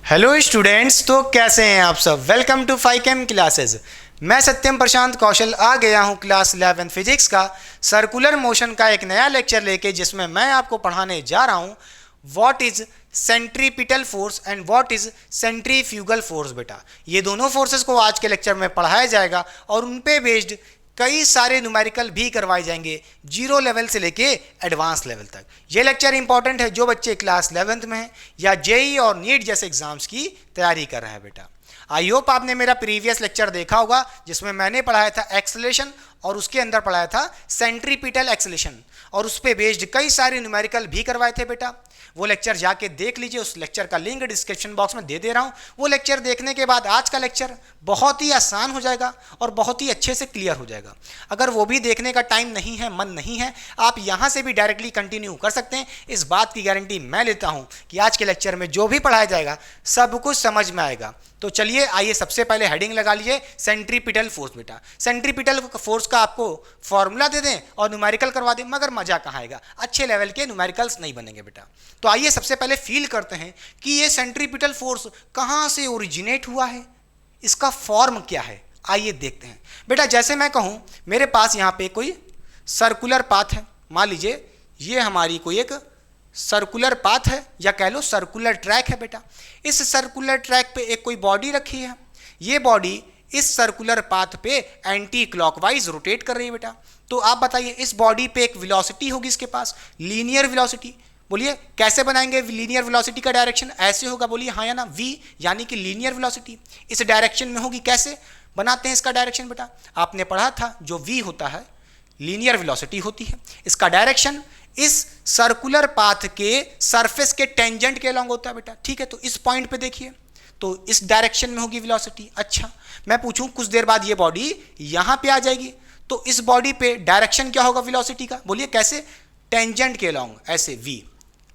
Hello students, तो कैसे हैं आप सब। Welcome to 5 classes. मैं सत्यम प्रशांत कौशल आ गया हूं क्लास 11 फिजिक्स का सर्कुलर मोशन का एक नया लेक्चर लेके, जिसमें मैं आपको पढ़ाने जा रहा हूं what is centripetal force and what is centrifugal force. बेटा, ये दोनों फोर्सेस को आज के लेक्चर में पढ़ाया जाएगा और उन पे बेस्ड कई सारे न्यूमेरिकल भी करवाए जाएंगे, जीरो लेवल से लेके एडवांस लेवल तक। ये लेक्चर इंपॉर्टेंट है जो बच्चे क्लास 11th में हैं या जेई और नीट जैसे एग्जाम्स की तैयारी कर रहे हैं। बेटा, आई होप आपने मेरा प्रीवियस लेक्चर देखा होगा जिसमें मैंने पढ़ाया था एक्सेलेरेशन और उसके अंदर पढ़ाया था सेंट्रीपिटल एक्सेलेरेशन और उस पर बेस्ड कई सारे न्यूमेरिकल भी करवाए थे। बेटा, वो लेक्चर जाके देख लीजिए, उस लेक्चर का लिंक डिस्क्रिप्शन बॉक्स में दे रहा हूँ। वो लेक्चर देखने के बाद आज का लेक्चर बहुत ही आसान हो जाएगा और बहुत ही अच्छे से क्लियर हो जाएगा। अगर वो भी देखने का टाइम नहीं है, मन नहीं है, आप यहाँ से भी डायरेक्टली कंटिन्यू कर सकते हैं। इस बात की गारंटी मैं लेता हूँ कि आज के लेक्चर में जो भी पढ़ाया जाएगा सब कुछ समझ में आएगा। तो चलिए आइए, सबसे पहले हेडिंग लगा लीजिए सेंट्रीपिटल फोर्स। बेटा, सेंट्रीपिटल फोर्स का आपको फॉर्मूला दे दें और न्यूमेरिकल करवा दें, मगर मजा कहाँ आएगा, अच्छे लेवल के न्यूमेरिकल्स नहीं बनेंगे। बेटा, तो आइए सबसे पहले फील करते हैं कि ये सेंट्रीपिटल फोर्स कहाँ से ओरिजिनेट हुआ है, इसका फॉर्म क्या है। आइए देखते हैं। बेटा, जैसे मैं कहूँ मेरे पास यहाँ पे कोई सर्कुलर पाथ है, मान लीजिए ये हमारी कोई एक सर्कुलर पाथ है या कह लो सर्कुलर ट्रैक है। बेटा, इस सर्कुलर ट्रैक पे एक कोई बॉडी रखी है, ये बॉडी इस सर्कुलर पाथ पे एंटी क्लॉकवाइज रोटेट कर रही है। बेटा, तो आप बताइए इस बॉडी पे एक वेलोसिटी होगी, इसके पास लीनियर वेलोसिटी। बोलिए कैसे बनाएंगे लीनियर वेलोसिटी का डायरेक्शन, ऐसे होगा, बोलिए हाँ या ना। v यानी कि लीनियर वेलोसिटी इस डायरेक्शन में होगी। कैसे बनाते हैं इसका डायरेक्शन। बेटा, आपने पढ़ा था जो v होता है लीनियर वेलोसिटी होती है, इसका डायरेक्शन इस सर्कुलर पाथ के सरफेस के टेंजेंट के अलॉन्ग होता है। बेटा, ठीक है, तो इस पॉइंट पे देखिए, तो इस डायरेक्शन में होगी वेलोसिटी। अच्छा, मैं पूछूं कुछ देर बाद ये बॉडी यहां पे आ जाएगी, तो इस बॉडी पे डायरेक्शन क्या होगा वेलोसिटी का, बोलिए कैसे, टेंजेंट के अलॉन्ग, ऐसे v,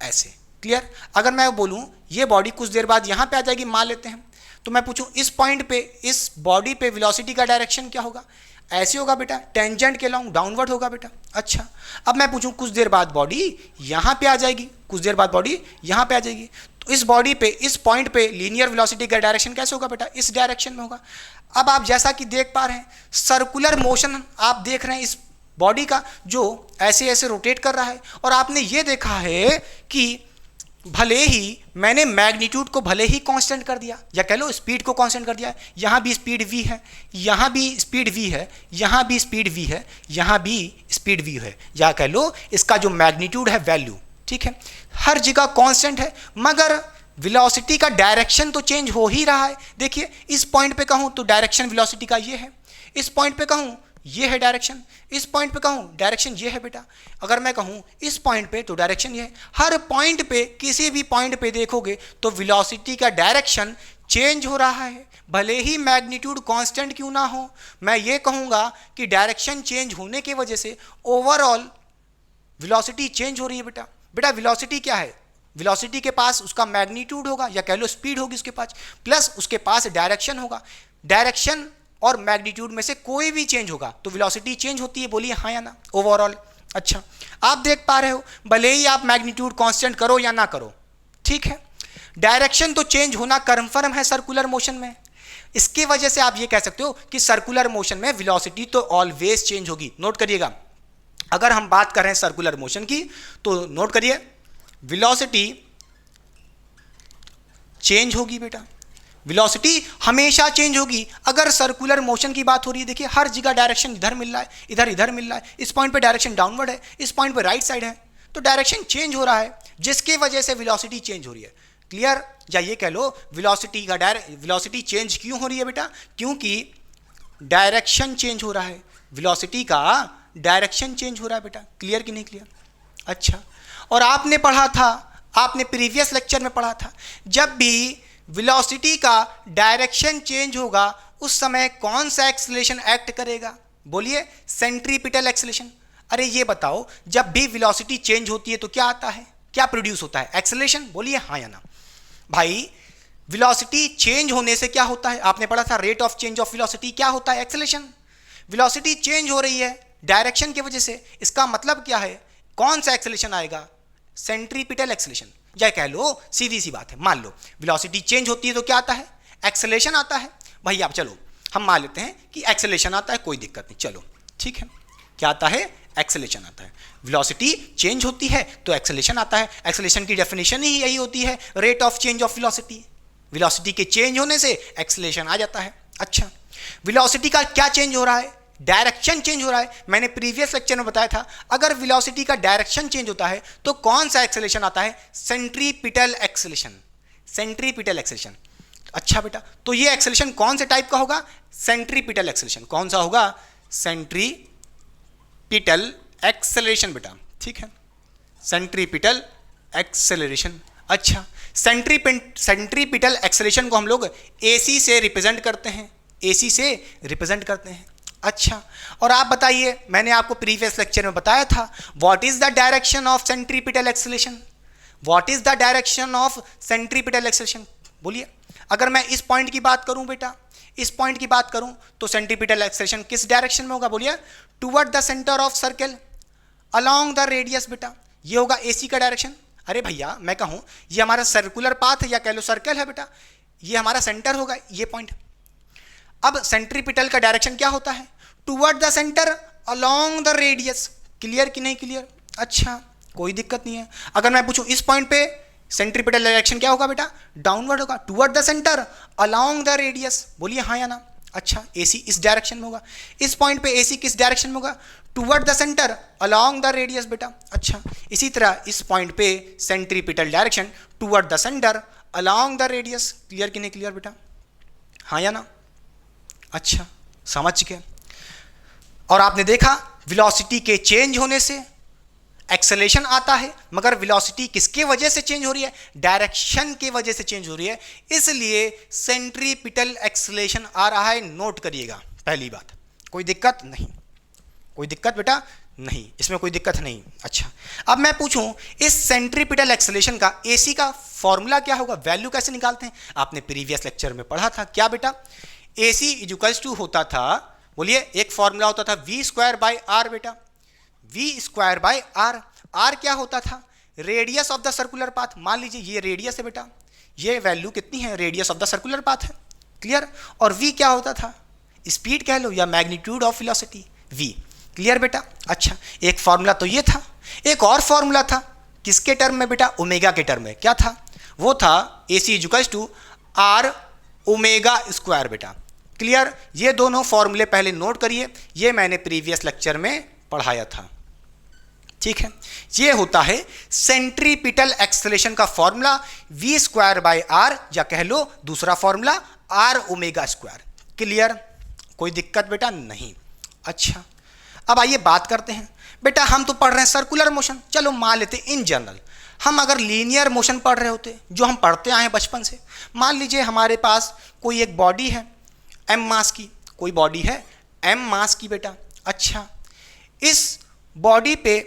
ऐसे। क्लियर। अगर मैं बोलूं ये बॉडी कुछ देर बाद यहां पे आ जाएगी, मान लेते हैं, तो मैं पूछूं इस पॉइंट पे इस बॉडी पे वेलोसिटी का डायरेक्शन क्या होगा, ऐसे होगा बेटा, टेंजेंट के लॉन्ग डाउनवर्ड होगा। बेटा, अच्छा, अब मैं पूछूं कुछ देर बाद बॉडी यहां पे आ जाएगी, कुछ देर बाद बॉडी यहां पे आ जाएगी, तो इस बॉडी पे इस पॉइंट पे लीनियर वेलोसिटी का डायरेक्शन कैसे होगा बेटा, इस डायरेक्शन में होगा। अब आप जैसा कि देख पा रहे हैं सर्कुलर मोशन आप देख रहे हैं इस बॉडी का, जो ऐसे ऐसे रोटेट कर रहा है, और आपने ये देखा है कि भले ही मैंने मैग्नीट्यूड को भले ही कांस्टेंट कर दिया या कह लो स्पीड को कांस्टेंट कर दिया, यहाँ भी स्पीड v है, यहाँ भी स्पीड v है, यहाँ भी स्पीड v है, यहाँ भी स्पीड v है, या कह लो इसका जो मैग्नीट्यूड है वैल्यू, ठीक है, हर जगह कांस्टेंट है, मगर वेलोसिटी का डायरेक्शन तो चेंज हो ही रहा है। देखिए इस पॉइंट पे कहूँ तो डायरेक्शन वेलोसिटी का ये है, इस पॉइंट पे कहूँ ये है डायरेक्शन, इस पॉइंट पे कहूँ डायरेक्शन ये है। बेटा, अगर मैं कहूँ इस पॉइंट पे तो डायरेक्शन ये है। हर पॉइंट पे, किसी भी पॉइंट पे देखोगे तो वेलोसिटी का डायरेक्शन चेंज हो रहा है, भले ही मैग्नीट्यूड कांस्टेंट क्यों ना हो। मैं ये कहूँगा कि डायरेक्शन चेंज होने की वजह से ओवरऑल वेलोसिटी चेंज हो रही है। बेटा, बेटा वेलोसिटी क्या है, वेलोसिटी के पास उसका मैग्नीट्यूड होगा या कह लो स्पीड होगी उसके पास, प्लस उसके पास डायरेक्शन होगा। डायरेक्शन और मैग्नीट्यूड में से कोई भी चेंज होगा तो वेलोसिटी चेंज होती है, बोलिए हाँ या ना, ओवरऑल। अच्छा, आप देख पा रहे हो भले ही आप मैग्नीट्यूड कांस्टेंट करो या ना करो, ठीक है, डायरेक्शन तो चेंज होना कंफर्म है सर्कुलर मोशन में। इसकी वजह से आप ये कह सकते हो कि सर्कुलर मोशन में वेलोसिटी तो ऑलवेज चेंज होगी। नोट करिएगा, अगर हम बात कर रहे हैं सर्कुलर मोशन की तो नोट करिए वेलोसिटी चेंज होगी। बेटा, वेलोसिटी हमेशा चेंज होगी अगर सर्कुलर मोशन की बात हो रही है। देखिए हर जगह डायरेक्शन इधर मिल रहा है, इधर इधर मिल रहा है, इस पॉइंट पे डायरेक्शन डाउनवर्ड है, इस पॉइंट पे राइट साइड है, तो डायरेक्शन चेंज हो रहा है जिसकी वजह से वेलोसिटी चेंज हो रही है। क्लियर। या ये कह लो वेलोसिटी का वेलोसिटी चेंज क्यों हो रही है बेटा, क्योंकि डायरेक्शन चेंज हो रहा है, वेलोसिटी का डायरेक्शन चेंज हो रहा है। बेटा, क्लियर कि नहीं क्लियर। अच्छा, और आपने पढ़ा था, आपने प्रीवियस लेक्चर में पढ़ा था, जब भी वेलोसिटी का डायरेक्शन चेंज होगा उस समय कौन सा एक्सेलरेशन एक्ट करेगा, बोलिए सेंट्रीपिटल एक्सेलरेशन। अरे ये बताओ, जब भी वेलोसिटी चेंज होती है तो क्या आता है, क्या प्रोड्यूस होता है, एक्सेलरेशन, बोलिए हाँ या ना। भाई वेलोसिटी चेंज होने से क्या होता है, आपने पढ़ा था rate of change of velocity क्या होता है, एक्सेलरेशन। वेलोसिटी चेंज हो रही है डायरेक्शन की वजह से, इसका मतलब क्या है, कौन सा एक्सेलरेशन आएगा, सेंट्रीपिटल एक्सेलरेशन। या कह लो सीधी सी बात है, मान लो वेलोसिटी चेंज होती है तो क्या आता है, एक्सेलरेशन आता है। भाई आप चलो हम मान लेते हैं कि एक्सेलरेशन आता है, कोई दिक्कत नहीं, चलो ठीक है, क्या आता है, एक्सेलरेशन आता है। वेलोसिटी चेंज होती है तो एक्सेलरेशन आता है। एक्सेलरेशन की डेफिनेशन ही यही होती है, rate of change of velocity. Velocity के चेंज होने से एक्सेलरेशन आ जाता है। अच्छा, वेलोसिटी का क्या चेंज हो रहा है, डायरेक्शन चेंज हो रहा है। मैंने प्रीवियस लेक्चर में बताया था, अगर वेलोसिटी का डायरेक्शन चेंज होता है तो कौन सा एक्सेलरेशन आता है, सेंट्रीपिटल एक्सेलरेशन, सेंट्रीपिटल एक्सेलरेशन। अच्छा बेटा, तो ये एक्सेलरेशन कौन से टाइप का होगा, सेंट्रीपिटल एक्सेलरेशन। कौन सा होगा, सेंट्रीपिटल एक्सेलरेशन बेटा, ठीक है, सेंट्रीपिटल एक्सेलरेशन। अच्छा, सेंट्रीपिटल एक्सेलरेशन को हम लोग AC से रिप्रेजेंट करते हैं, AC से रिप्रेजेंट करते हैं। अच्छा, और आप बताइए, मैंने आपको प्रीवियस लेक्चर में बताया था, what is the direction of centripetal acceleration, what is the direction of centripetal acceleration, बोलिए। अगर मैं इस पॉइंट की बात करूं बेटा, इस पॉइंट की बात करूं तो सेंट्रीपिटल एक्सेलरेशन किस डायरेक्शन में होगा, बोलिए, toward the centre of circle along the radius बेटा, ये होगा AC का डायरेक्शन। अरे भैया मैं कहूं ये हमारा सर्कुलर पाथ है या कह लो सर्कल है बेटा, ये हमारा सेंटर होगा, ये पॉइंट। अब सेंट्रीपिटल का डायरेक्शन क्या होता है, toward the centre along the radius. Clear कि नहीं क्लियर, अच्छा कोई दिक्कत नहीं है। अगर मैं पूछूं इस पॉइंट पे सेंट्रीपिटल डायरेक्शन क्या होगा बेटा, डाउनवर्ड होगा, toward the centre along the radius, बोलिए हाँ या ना। अच्छा, AC इस डायरेक्शन में होगा, इस पॉइंट पे AC किस डायरेक्शन में होगा, toward the centre along the radius बेटा। अच्छा, इसी तरह इस पॉइंट पे centripetal direction toward the centre along the radius. Clear कि नहीं क्लियर बेटा, हाँ या ना। अच्छा, समझ चुके। और आपने देखा वेलोसिटी के चेंज होने से एक्सेलरेशन आता है, मगर वेलोसिटी किसके वजह से चेंज हो रही है, डायरेक्शन के वजह से चेंज हो रही है, इसलिए सेंट्रीपिटल एक्सेलरेशन आ रहा है। नोट करिएगा पहली बात, कोई दिक्कत नहीं, कोई दिक्कत बेटा नहीं, इसमें कोई दिक्कत नहीं। अच्छा, अब मैं पूछूं इस सेंट्रीपिटल एक्सेलरेशन का AC का फॉर्मूला क्या होगा, वैल्यू कैसे निकालते हैं, आपने प्रीवियस लेक्चर में पढ़ा था, क्या बेटा, AC इक्वल्स टू होता था, बोलिए, एक फॉर्मूला होता था V²/R बेटा, V²/R। R क्या होता था, radius of the circular path. मान लीजिए ये रेडियस है बेटा, ये वैल्यू कितनी है, radius of the circular path है, क्लियर। और V क्या होता था, स्पीड कह लो या magnitude of velocity, V, clear बेटा। अच्छा, एक फॉर्मूला तो ये था, एक और फॉर्मूला था किसके टर्म में बेटा, ओमेगा के टर्म में, क्या था, वो था AC equals to R omega square बेटा, क्लियर। ये दोनों फॉर्मूले पहले नोट करिए, ये मैंने प्रीवियस लेक्चर में पढ़ाया था, ठीक है। ये होता है सेंट्रीपिटल एक्सेलरेशन का फॉर्मूला V²/R, या कह लो दूसरा formula R omega square, clear, कोई दिक्कत बेटा नहीं। अच्छा, अब आइए बात करते हैं बेटा, हम तो पढ़ रहे हैं सर्कुलर मोशन, चलो मान लेते हैं इन जनरल, हम अगर लीनियर मोशन पढ़ रहे होते जो हम पढ़ते आए हैं बचपन से, मान लीजिए हमारे पास कोई एक बॉडी है M मास की, कोई बॉडी है M मास की बेटा। अच्छा, इस बॉडी पे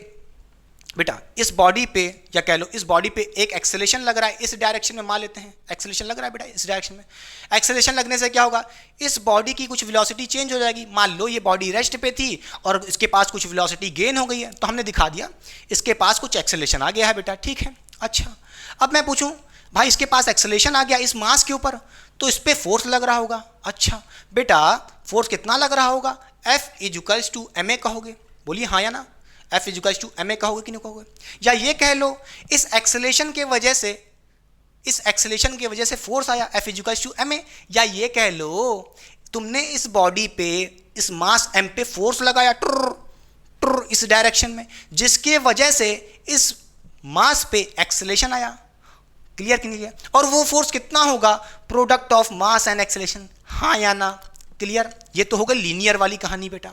बेटा, इस बॉडी पे या कह लो इस बॉडी पे एक एक्सेलरेशन लग रहा है, इस डायरेक्शन में मान लेते हैं एक्सेलरेशन लग रहा है बेटा, इस डायरेक्शन में। एक्सेलरेशन लगने से क्या होगा, इस बॉडी की कुछ वेलोसिटी चेंज हो जाएगी। मान लो ये बॉडी रेस्ट पे थी और इसके पास कुछ वेलोसिटी गेन हो गई है, तो हमने दिखा दिया इसके पास कुछ एक्सेलरेशन आ गया है बेटा, ठीक है। अच्छा, अब मैं पूछूं भाई इसके पास एक्सेलरेशन आ गया इस मास के ऊपर, तो इस पर फोर्स लग रहा होगा। अच्छा बेटा, फोर्स कितना लग रहा होगा, F इक्वल्स टू ma कहोगे, बोलिए हाँ या ना, F इक्वल्स टू ma कहोगे कि नहीं कहोगे, या ये कह लो इस एक्सेलरेशन के वजह से, इस एक्सेलरेशन की वजह से फोर्स आया F इक्वल्स टू ma, या ये कह लो तुमने इस बॉडी पे, इस मास m पे फोर्स लगाया टुर टुर इस डायरेक्शन में, जिसके वजह से इस मास पे एक्सेलरेशन आया, क्लियर कि नहीं है, और वो फोर्स कितना होगा, product of mass and acceleration, हाँ या ना, क्लियर। ये तो होगा लीनियर वाली कहानी बेटा।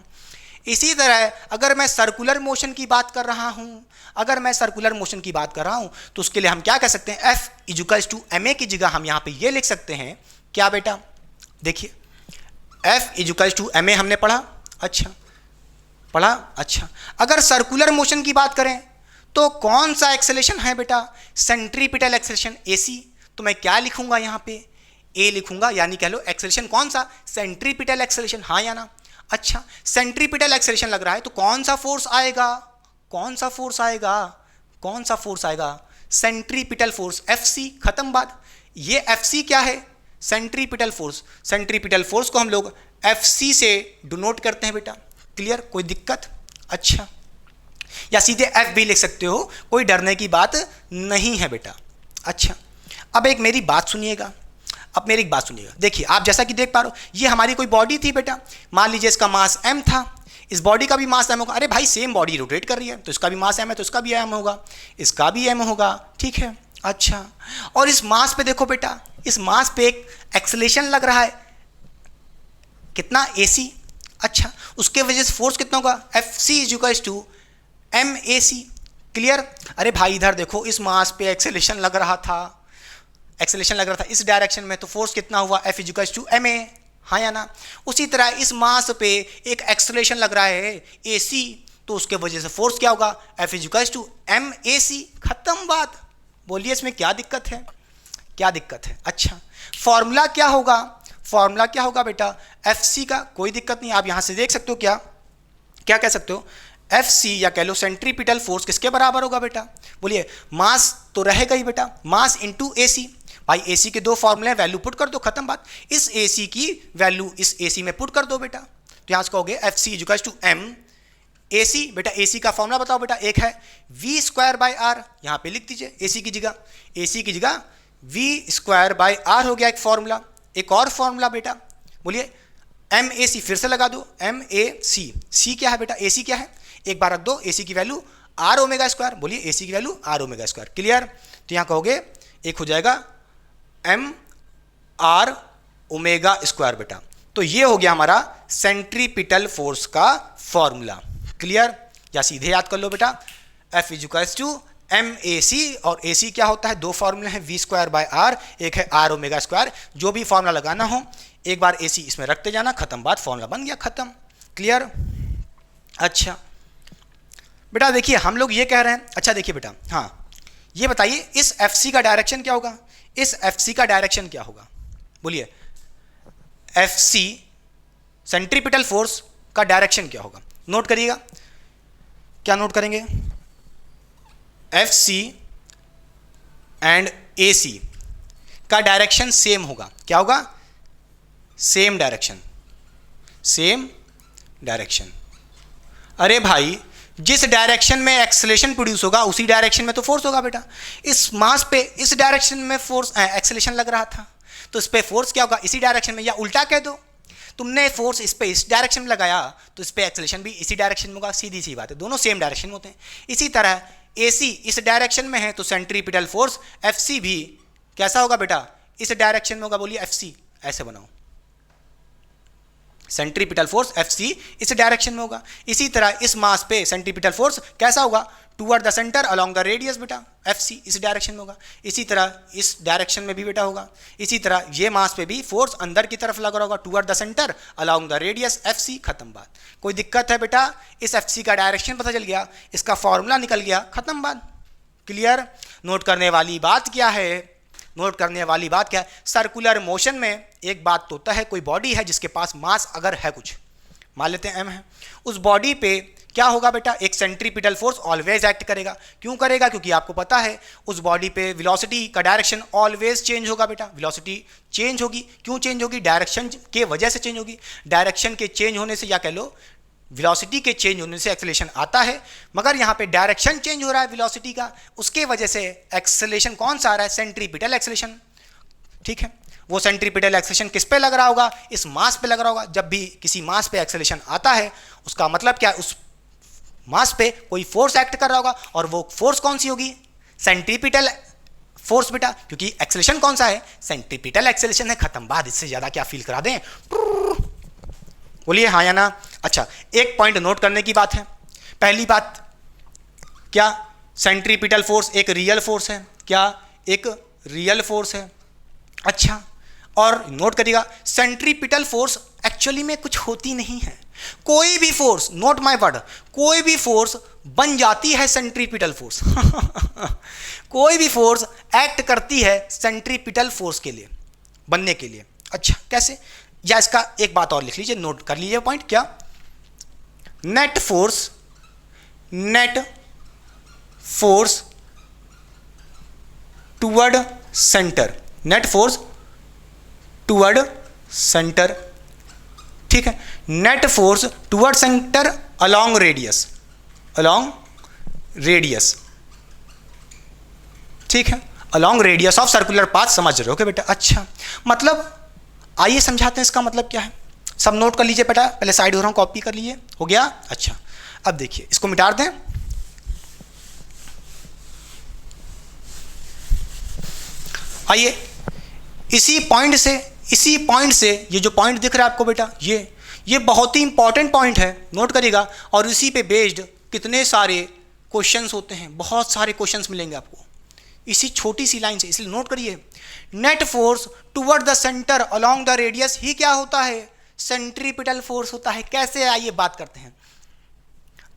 इसी तरह अगर मैं सर्कुलर मोशन की बात कर रहा हूँ, अगर मैं सर्कुलर मोशन की बात कर रहा हूँ तो उसके लिए हम क्या कर सकते हैं, F इक्वल्स टू ma की जगह हम यहाँ पे ये लिख सकते हैं, क्या बेटा, देखिए F इक्वल्स टू ma हमने पढ़ा, अच्छा पढ़ा। अच्छा, अगर सर्कुलर मोशन की बात करें तो कौन सा एक्सेलरेशन है बेटा, सेंट्रीपिटल एक्सेलरेशन AC, तो मैं क्या लिखूंगा यहाँ पे, A लिखूंगा, यानी कह लो एक्सेलरेशन कौन सा, सेंट्रीपिटल एक्सेलरेशन, हाँ या ना। अच्छा, सेंट्रीपिटल एक्सेलरेशन लग रहा है तो कौन सा फोर्स आएगा, कौन सा फोर्स आएगा, कौन सा फोर्स आएगा, सेंट्रीपिटल फोर्स एफसी, खत्म बात। ये एफसी क्या है? Centripetal force. सेंट्रीपिटल फोर्स को हम लोग एफसी से डिनोट करते हैं बेटा। क्लियर? कोई दिक्कत? अच्छा, या सीधे एफ भी लिख सकते हो, कोई डरने की बात नहीं है बेटा। अच्छा, अब एक मेरी बात सुनिएगा, अब मेरी एक बात सुनिएगा। देखिए आप जैसा कि देख पा रहे हो, ये हमारी कोई बॉडी थी बेटा, मान लीजिए इसका मास m था, इस बॉडी का भी मास m होगा। अरे भाई सेम बॉडी रोटेट कर रही है तो इसका भी मास m है, तो इसका भी m होगा, इसका भी m होगा, ठीक है। अच्छा, और इस मास पे देखो बेटा, इस मास पे एक एक्सेलेरेशन लग रहा है, कितना? ac। अच्छा, उसके वजह से फोर्स कितना होगा? Fc = mac। क्लियर? अरे भाई इधर देखो, इस मास पे एक्सेलेरेशन लग रहा था, इस डायरेक्शन में, तो फोर्स कितना हुआ? F = ma, हाँ या ना? उसी तरह इस मास पे एक एक्सेलेरेशन लग रहा है AC, तो उसके वजह से फोर्स क्या होगा? F = mac, खत्म बात। बोलिए इसमें क्या दिक्कत है? क्या दिक्कत है? अच्छा, फॉर्मूला क्या होगा? फॉर्मूला क्या होगा बेटा FC का? कोई दिक्कत नहीं, आप यहां से देख सकते हो। क्या क्या कह सकते हो? FC या कह लो सेंट्रीपिटल फोर्स किसके बराबर होगा बेटा? बोलिए, मास तो रहेगा ही बेटा, मास इंटू AC। भाई AC के दो फॉर्मूले, वैल्यू पुट कर दो, खत्म बात। इस AC की वैल्यू इस AC में पुट कर दो बेटा, तो यहां से कहोगे FC = mac। बेटा AC का फॉर्मूला बताओ बेटा, एक है v²/r, यहां पे लिख दीजिए AC की जगह v²/r हो गया एक फॉर्मूला। एक और फॉर्मूला बेटा, बोलिए mac, फिर से लगा दो mac। c क्या है बेटा? AC क्या है? एक बार रख दो, AC की वैल्यू r⍵²। बोलिए AC की वैल्यू r⍵²। क्लियर? तो यहां कहोगे एक हो जाएगा mr⍵² बेटा। तो ये हो गया हमारा सेंट्रीपिटल फोर्स का फॉर्मूला। क्लियर? या सीधे याद कर लो बेटा, F = mac, और AC क्या होता है? दो फॉर्मूले हैं, v²/r, एक है r⍵²। जो भी फॉर्मूला लगाना हो एक बार AC इसमें रखते जाना, खत्म बात, फॉर्मूला बन गया, खत्म। क्लियर? अच्छा बेटा देखिए हम लोग ये कह रहे हैं, अच्छा देखिए बेटा, हाँ ये बताइए इस FC का डायरेक्शन क्या होगा? इस FC का डायरेक्शन क्या होगा? बोलिए FC सेंट्रीपिटल फोर्स का डायरेक्शन क्या होगा? नोट करिएगा, क्या नोट करेंगे? FC एंड AC का डायरेक्शन सेम होगा। क्या होगा? Same direction. अरे भाई जिस डायरेक्शन में एक्सेलेरेशन प्रोड्यूस होगा उसी डायरेक्शन में तो फोर्स होगा बेटा। इस मास पे इस डायरेक्शन में फोर्स एक्सेलेरेशन लग रहा था, तो इस पे फोर्स क्या होगा? इसी डायरेक्शन में। या उल्टा कह दो, तुमने फोर्स इस पे इस डायरेक्शन में लगाया तो इस पे एक्सेलेरेशन भी इसी डायरेक्शन में होगा। सीधी सी बात है, दोनों सेम डायरेक्शन में होते हैं। इसी तरह AC इस डायरेक्शन में है तो सेंट्रीपिटल फोर्स FC भी कैसा होगा बेटा? इस डायरेक्शन में होगा। बोलिए FC, ऐसे बनाओ, सेंट्रीपिटल फोर्स FC इस डायरेक्शन में होगा। इसी तरह इस मास पे सेंट्रीपिटल फोर्स कैसा होगा? Toward the centre along the radius बेटा, FC इस डायरेक्शन में होगा। इसी तरह इस डायरेक्शन में भी बेटा होगा। इसी तरह ये मास पे भी फोर्स अंदर की तरफ लग रहा होगा, toward the centre along the radius FC, खत्म बात। कोई दिक्कत है बेटा? इस FC का डायरेक्शन पता चल गया, इसका फॉर्मूला निकल गया, खत्म बात। क्लियर? नोट करने वाली बात क्या है? सर्कुलर मोशन में एक बात तो होता है, कोई बॉडी है जिसके पास मास अगर है कुछ, मान लेते हैं m है, उस बॉडी पे क्या होगा बेटा? एक सेंट्रीपिटल फोर्स ऑलवेज एक्ट करेगा। क्यों करेगा? क्योंकि आपको पता है उस बॉडी पे वेलोसिटी का डायरेक्शन ऑलवेज चेंज होगा बेटा। वेलोसिटी चेंज होगी, क्यों चेंज होगी? डायरेक्शन के वजह से चेंज होगी। डायरेक्शन के चेंज होने से, या कह लो वेलोसिटी के चेंज होने से एक्सेलेरेशन आता है, मगर यहाँ पे डायरेक्शन चेंज हो रहा है वेलोसिटी का, उसके वजह से एक्सेलेरेशन कौन सा आ रहा है? Centripetal acceleration. ठीक है, वो सेंट्रीपिटल एक्सेलेरेशन किस पे लग रहा होगा? इस मास पे लग रहा होगा। जब भी किसी मास पे एक्सेलेरेशन आता है उसका मतलब क्या है? उस मास पे कोई फोर्स एक्ट कर रहा होगा, और वो फोर्स कौन सी होगी? सेंट्रीपिटल फोर्स बेटा, क्योंकि एक्सेलेरेशन कौन सा है? सेंट्रीपिटल एक्सेलेरेशन है, खत्म बात। इससे ज्यादा क्या फील करा दें? बोलिए हाँ या ना? अच्छा, एक पॉइंट नोट करने की बात है। पहली बात क्या? सेंट्रीपिटल फोर्स एक रियल फोर्स है। क्या? एक रियल फोर्स है। अच्छा, और नोट करिएगा सेंट्रीपिटल फोर्स एक्चुअली में कुछ होती नहीं है। कोई भी फोर्स, नोट माय वर्ड, कोई भी फोर्स बन जाती है सेंट्रीपिटल फोर्स। कोई भी फोर्स एक्ट करती है सेंट्रीपिटल फोर्स के लिए, बनने के लिए। अच्छा, कैसे? या इसका एक बात और लिख लीजिए, नोट कर लीजिए पॉइंट। क्या? Net force toward centre, net force toward centre, ठीक है, net force toward centre along radius, along radius, ठीक है, along radius of circular path, समझ रहे हो क्या बेटा? अच्छा, मतलब आइए समझाते हैं इसका मतलब क्या है। सब नोट कर लीजिए बेटा, पहले साइड हो रहा हूं, कॉपी कर लीजिए, हो गया? अच्छा, अब देखिए इसको मिटा दें। आइए इसी पॉइंट से ये जो पॉइंट दिख रहा है आपको बेटा, ये बहुत ही इंपॉर्टेंट पॉइंट है, नोट करिएगा। और इसी पे बेस्ड कितने सारे क्वेश्चंस होते हैं, बहुत सारे क्वेश्चंस मिलेंगे आपको इसी छोटी सी लाइन से, इसलिए नोट करिए। Net force toward the centre along the radius ही क्या होता है? सेंट्रीपिटल फोर्स होता है। कैसे, आइए बात करते हैं।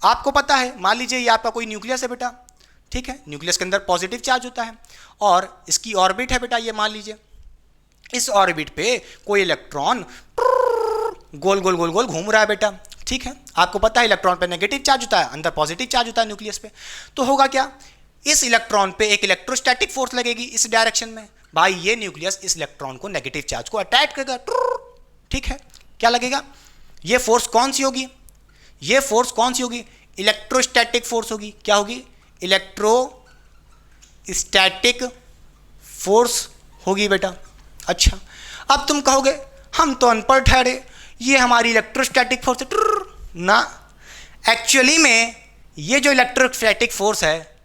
आपको पता है, मान लीजिए ये आपका कोई न्यूक्लियस है बेटा, ठीक है, न्यूक्लियस के अंदर पॉजिटिव चार्ज होता है और इसकी ऑर्बिट है बेटा, ये मान लीजिए इस ऑर्बिट पे कोई इलेक्ट्रॉन गोल गोल गोल गोल घूम रहा है बेटा, ठीक है। आपको पता है इलेक्ट्रॉन पे नेगेटिव चार्ज होता है, अंदर पॉजिटिव चार्ज होता है न्यूक्लियस पे। तो होगा क्या, इस इलेक्ट्रॉन पे एक इलेक्ट्रोस्टैटिक फोर्स लगेगी इस डायरेक्शन में। भाई ये न्यूक्लियस इस इलेक्ट्रॉन को नेगेटिव चार्ज को अटैक करेगा, ठीक है। क्या लगेगा? ये फोर्स कौन सी होगी? ये फोर्स कौन सी होगी? इलेक्ट्रोस्टैटिक फोर्स होगी। क्या होगी? इलेक्ट्रोस्टैटिक फोर्स होगी बेटा। अच्छा, अब तुम कहोगे हम तो अनपढ़ ठहरे, ये हमारी इलेक्ट्रोस्टैटिक फोर्स है ना। एक्चुअली में ये जो इलेक्ट्रोस्टैटिक फोर्स है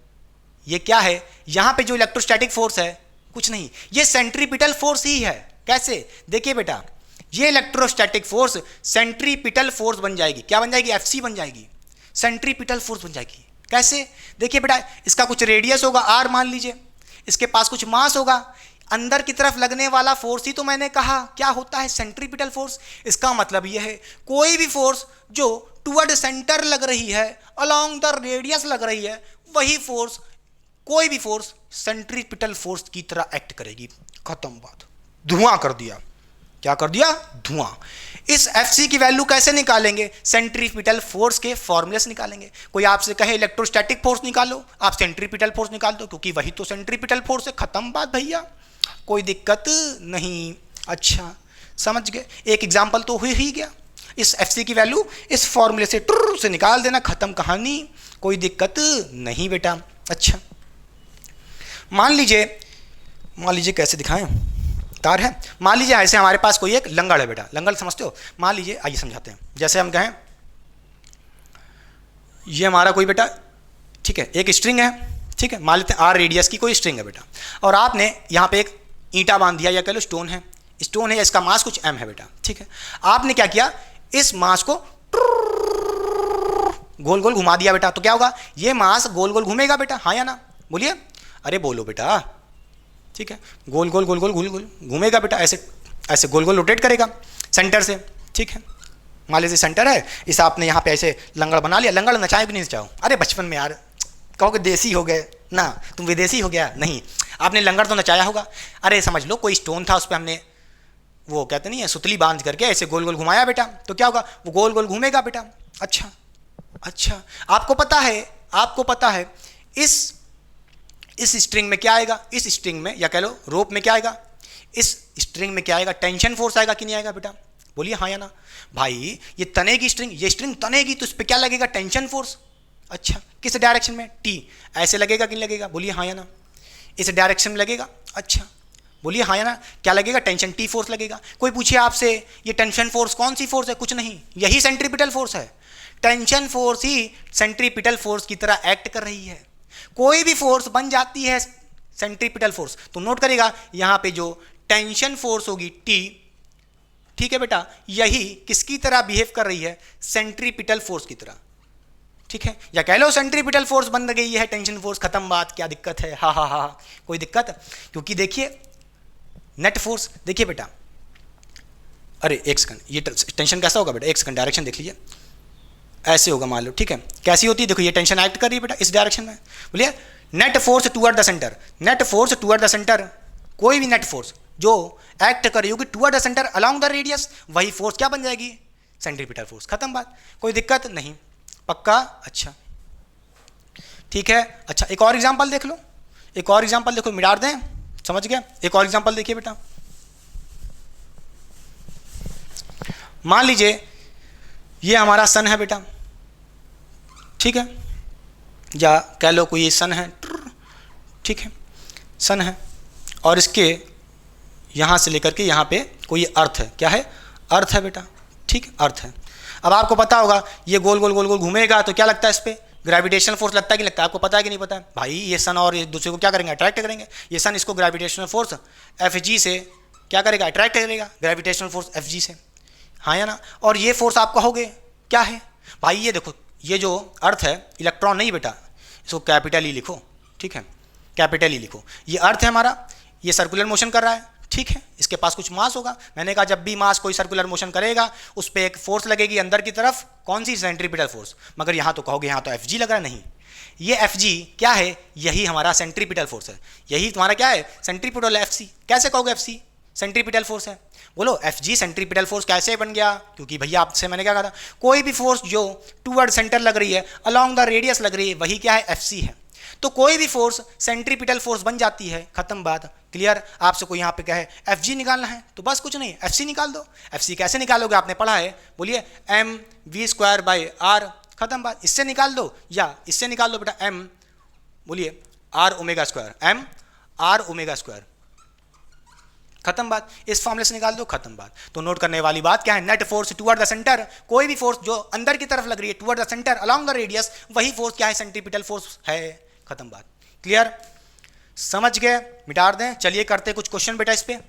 ये क्या है? यहां पे जो इलेक्ट्रोस्टैटिक फोर्स है कुछ नहीं, ये सेंट्रीपिटल फोर्स ही है। कैसे? देखिए बेटा, ये इलेक्ट्रोस्टैटिक फोर्स सेंट्रीपिटल फोर्स बन जाएगी। क्या बन जाएगी? एफसी बन जाएगी, सेंट्रीपिटल फोर्स बन जाएगी। कैसे? देखिए बेटा, इसका कुछ रेडियस होगा आर मान लीजिए, इसके पास कुछ मास होगा, अंदर की तरफ लगने वाला फोर्स ही तो मैंने कहा क्या होता है? Centripetal force. इसका मतलब यह है कोई भी फोर्स जो टुवर्ड सेंटर लग रही है, अलोंग द रेडियस लग रही है, वही फोर्स, कोई भी फोर्स सेंट्रीपिटल फोर्स की तरह एक्ट करेगी। खत्म बात, धुआं कर दिया। क्या कर दिया? धुआं। इस एफसी की वैल्यू कैसे निकालेंगे? सेंट्रीपिटल फोर्स के फॉर्मूले से निकालेंगे। कोई आपसे कहे इलेक्ट्रोस्टैटिक फोर्स निकालो, आप सेंट्रीपिटल फोर्स निकाल दो, क्योंकि वही तो सेंट्रीपिटल फोर्स है। खत्म बात भैया, कोई दिक्कत नहीं। अच्छा, समझ गए? एक एग्जाम्पल तो हुई ही गया। इस एफसी की वैल्यू इस फॉर्मूले से टुर से निकाल देना, खत्म कहानी, कोई दिक्कत नहीं बेटा। अच्छा, मान लीजिए कैसे दिखाएं, तार है, मान लीजिए ऐसे हमारे पास कोई एक लंगड़ है बेटा। लंगड़ समझते हो? मान लीजिए, आइए समझाते हैं। जैसे हम कहें ये हमारा कोई बेटा, ठीक है, एक स्ट्रिंग है, ठीक है, मान लेते हैं आर रेडियस की कोई स्ट्रिंग है बेटा, और आपने यहाँ पे एक ईंटा बांध दिया, या कह लो स्टोन है, इसका मास कुछ m है बेटा, ठीक है। आपने क्या किया? इस मास को गोल गोल घुमा दिया बेटा, तो क्या होगा? ये मास गोल गोल घूमेगा बेटा, हाँ या ना? बोलिए, अरे बोलो बेटा, ठीक है, गोल गोल गोल गोल गोल गोल घूमेगा बेटा, ऐसे गोल गोल रोटेट करेगा सेंटर से, ठीक है। मान लीजिए सेंटर है, इस आपने यहाँ पे ऐसे लंगड़ बना लिया। लंगड़ नचाओ कि नहीं नचाओ? अरे बचपन में यार कहोगे देसी हो गए ना, तुम विदेशी हो गया? नहीं, आपने लंगड़ तो नचाया होगा। अरे समझ लो कोई स्टोन था, उस पर हमने वो कहते नहीं है सुतली बांध करके ऐसे गोल गोल घुमाया बेटा, तो क्या होगा? वो गोल गोल घूमेगा बेटा। अच्छा, आपको पता है इस स्ट्रिंग में क्या आएगा? इस स्ट्रिंग में, या कह लो रोप में क्या आएगा? इस स्ट्रिंग में क्या आएगा? टेंशन फोर्स आएगा कि नहीं आएगा बेटा? बोलिए हाँ या ना। भाई ये तनेगी स्ट्रिंग, ये स्ट्रिंग तनेगी, तो इस पर क्या लगेगा? Tension force. अच्छा, किस डायरेक्शन में? टी। ऐसे लगेगा कि नहीं लगेगा? बोलिए हाँ या ना। इस डायरेक्शन में लगेगा। अच्छा, बोलिए हाँ या ना। क्या लगेगा? टेंशन टी फोर्स लगेगा। कोई पूछे आपसे ये टेंशन फोर्स कौन सी फोर्स है? कुछ नहीं, यही सेंट्रीपिटल फोर्स है। टेंशन फोर्स ही सेंट्रीपिटल फोर्स की तरह एक्ट कर रही है। कोई भी फोर्स बन जाती है सेंट्रीपिटल फोर्स, तो नोट करेगा यहाँ पे जो टेंशन फोर्स होगी टी, ठीक है बेटा, यही किसकी तरह बिहेव कर रही है? सेंट्रीपिटल फोर्स की तरह, ठीक है। या कह लो सेंट्रीपिटल फोर्स बन गई है टेंशन फोर्स, खत्म बात, क्या दिक्कत है? हा, कोई दिक्कत? क्योंकि देखिए नेट फोर्स, देखिए बेटा, अरे एक सेकंड, ये टेंशन कैसा होगा बेटा? एक सेकंड, डायरेक्शन देख लीजिए, ऐसे होगा मान लो, ठीक है। कैसी होती है? देखो ये टेंशन एक्ट कर रही है बेटा इस डायरेक्शन में। बोलिए net force toward the centre, net force toward the centre, कोई भी नेट फोर्स जो एक्ट कर रही होगी toward the centre along the radius, वही फोर्स क्या बन जाएगी? Centripetal force. खत्म बात, कोई दिक्कत नहीं, पक्का? अच्छा ठीक है। अच्छा, एक और एग्जांपल देख लो, मिटा दें। समझ गया? एक और एग्जांपल देखिए बेटा, मान लीजिए ये हमारा सन है बेटा, ठीक है, या कह लो कोई सन है, ठीक है, सन है, और इसके यहाँ से लेकर के यहाँ पे कोई अर्थ है, क्या है? अर्थ है बेटा, ठीक, अर्थ है। अब आपको पता होगा ये गोल गोल गोल गोल घूमेगा तो क्या लगता है इस पर? ग्रेविटेशनल फोर्स लगता है कि लगता है? आपको पता है कि नहीं पता है? भाई ये सन और एक दूसरे को क्या करेंगे? अट्रैक्ट करेंगे। ये सन इसको ग्रेविटेशनल फोर्स Fg से क्या करेगा? अट्रैक्ट करेगा, ग्रेविटेशनल फोर्स Fg से, हाँ या ना? और ये फोर्स आप कहोगे क्या है? भाई ये देखो, ये जो अर्थ है, इलेक्ट्रॉन नहीं बेटा, इसको कैपिटल ई लिखो, ठीक है, कैपिटल ई लिखो। ये अर्थ है हमारा, ये सर्कुलर मोशन कर रहा है, ठीक है, इसके पास कुछ मास होगा। मैंने कहा जब भी मास कोई सर्कुलर मोशन करेगा उस पर एक फोर्स लगेगी अंदर की तरफ, कौन सी? Centripetal force. मगर यहाँ तो कहोगे यहाँ तो Fg लग रहा है, नहीं, ये Fg क्या है? यही हमारा सेंट्रीपिटल फोर्स है, यही तुम्हारा क्या है? Centripetal Fc। कैसे कहोगे Fc सेंट्रीपिटल फोर्स है? बोलो Fg सेंट्रीपिटल फोर्स कैसे बन गया? क्योंकि भैया आपसे मैंने क्या कहा था, कोई भी फोर्स जो टूवर्ड सेंटर लग रही है, अलोंग द रेडियस लग रही है, वही क्या है? Fc है। तो कोई भी फोर्स सेंट्रीपिटल फोर्स बन जाती है, खत्म बात, क्लियर। आपसे कोई यहाँ पे कहे Fg निकालना है तो बस कुछ नहीं, Fc निकाल दो। Fc कैसे निकालोगे? आपने पढ़ा है, बोलिए mv²/r, खत्म बात। इससे निकाल दो या इससे निकाल दो बेटा, m, बोलिए r⍵², m r⍵², खत्म बात। इस फॉर्मूले से निकाल दो, खत्म बात। तो नोट करने वाली बात क्या है? Net force toward the centre, कोई भी फोर्स जो अंदर की तरफ लग रही है toward the centre along the radius, वही फोर्स क्या है? सेंट्रीपिटल फोर्स है, खत्म बात, क्लियर, समझ गए? मिटा दें। चलिए करते कुछ क्वेश्चन बेटा इस पे।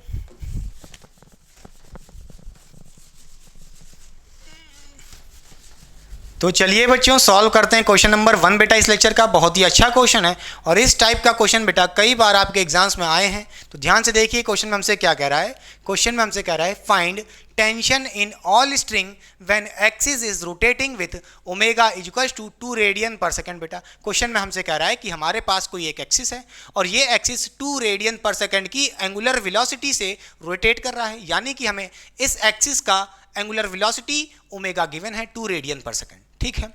तो चलिए बच्चों सॉल्व करते हैं क्वेश्चन नंबर 1 बेटा इस लेक्चर का। बहुत ही अच्छा क्वेश्चन है और इस टाइप का क्वेश्चन बेटा कई बार आपके एग्जाम्स में आए हैं, तो ध्यान से देखिए क्वेश्चन में हमसे क्या कह रहा है। क्वेश्चन में हमसे कह रहा है find tension in all string when axis is rotating with omega equals to 2 radian per second. बेटा क्वेश्चन में हमसे कह रहा है कि हमारे पास कोई एक एक्सिस है और ये एक्सिस 2 रेडियन पर सेकंड की एंगुलर वेलोसिटी से रोटेट कर रहा है, यानी कि हमें इस एक्सिस का एंगुलर वेलोसिटी ओमेगा गिवन है 2 रेडियन पर सेकंड, ठीक है।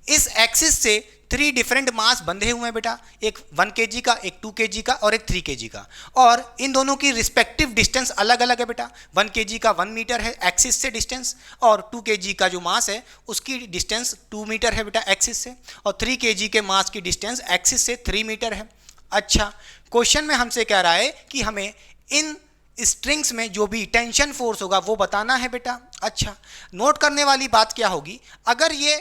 इस एक्सिस से 3 डिफरेंट मास बंधे हुए हैं बेटा, एक 1 kg का, एक 2 kg का और एक 3 kg का, और इन दोनों की रिस्पेक्टिव डिस्टेंस अलग अलग है बेटा। 1 kg का 1 मीटर है एक्सिस से डिस्टेंस, और 2 kg का जो मास है उसकी डिस्टेंस 2 मीटर है बेटा एक्सिस से, और 3 kg के मास की डिस्टेंस एक्सिस से 3 मीटर है। अच्छा, क्वेश्चन में हमसे कह रहा है कि हमें इन स्ट्रिंग्स में जो भी टेंशन फोर्स होगा वो बताना है बेटा। अच्छा, नोट करने वाली बात क्या होगी, अगर ये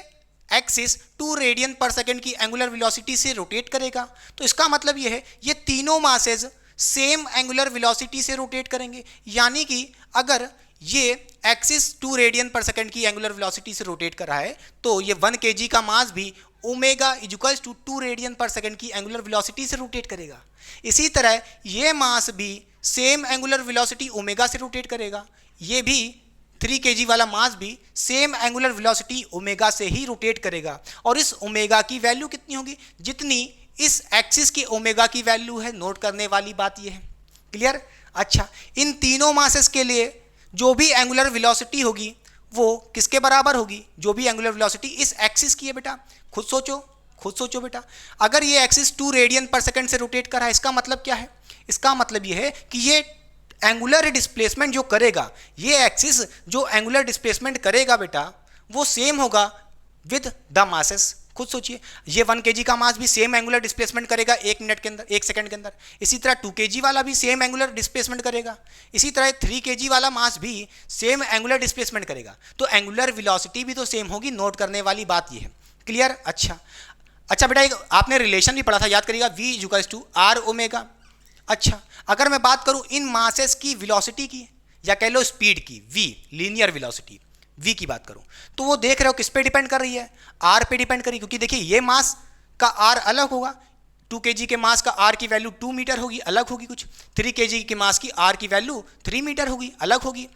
एक्सिस 2 रेडियन पर सेकंड की एंगुलर वेलोसिटी से रोटेट करेगा तो इसका मतलब ये है ये तीनों मासेस सेम एंगुलर वेलोसिटी से रोटेट करेंगे, यानी कि अगर ये एक्सिस 2 रेडियन पर सेकंड की एंगुलर वेलोसिटी से रोटेट कर रहा है तो ये 1 kg का मास भी omega equals to 2 radian per second की एंगुलर वेलोसिटी से रोटेट करेगा। इसी तरह ये मास भी सेम एंगुलर वेलोसिटी ओमेगा से रोटेट करेगा, ये भी 3 kg वाला मास भी सेम एंगुलर वेलोसिटी ओमेगा से ही रोटेट करेगा, और इस ओमेगा की वैल्यू कितनी होगी? जितनी इस एक्सिस की ओमेगा की वैल्यू है। नोट करने वाली बात ये है, क्लियर। अच्छा, इन तीनों मासेस के लिए जो भी एंगुलर वेलोसिटी होगी वो किसके बराबर होगी? जो भी एंगुलर वेलोसिटी इस एक्सिस की है बेटा, खुद सोचो बेटा। अगर ये एक्सिस 2 रेडियन पर सेकंड से रोटेट कर रहा है, इसका मतलब क्या है? इसका मतलब ये है कि ये एंगुलर डिस्प्लेसमेंट जो करेगा, ये एक्सिस जो एंगुलर डिस्प्लेसमेंट करेगा बेटा वो सेम होगा विद द मासेस। खुद सोचिए, ये 1 kg का मास भी सेम एंगुलर डिस्प्लेसमेंट करेगा 1 मिनट के अंदर, 1 सेकंड के अंदर। इसी तरह 2 kg वाला भी सेम एंगुलर डिस्प्लेसमेंट करेगा। इसी तरह 3 kg वाला मास भी सेम एंगुलर डिस्प्लेसमेंट करेगा, तो एंगुलर वेलोसिटी भी तो सेम होगी। नोट करने वाली बात ये है, क्लियर। अच्छा बेटा, एक आपने रिलेशन भी पढ़ा था, याद करिएगा, v equals to r omega. अच्छा, अगर मैं बात करूं इन मासेस की वेलोसिटी की या कह लो स्पीड की, v लीनियर वेलोसिटी v की बात करूं, तो वो देख रहे हो किस पे डिपेंड कर रही है? r पे डिपेंड कर रही है, क्योंकि देखिए ये मास का r अलग होगा। 2 kg के मास का r की वैल्यू 2 मीटर होगी, अलग होगी कुछ। 3 kg के मास की r की वैल्यू 3 मीटर होगी, अलग होगी।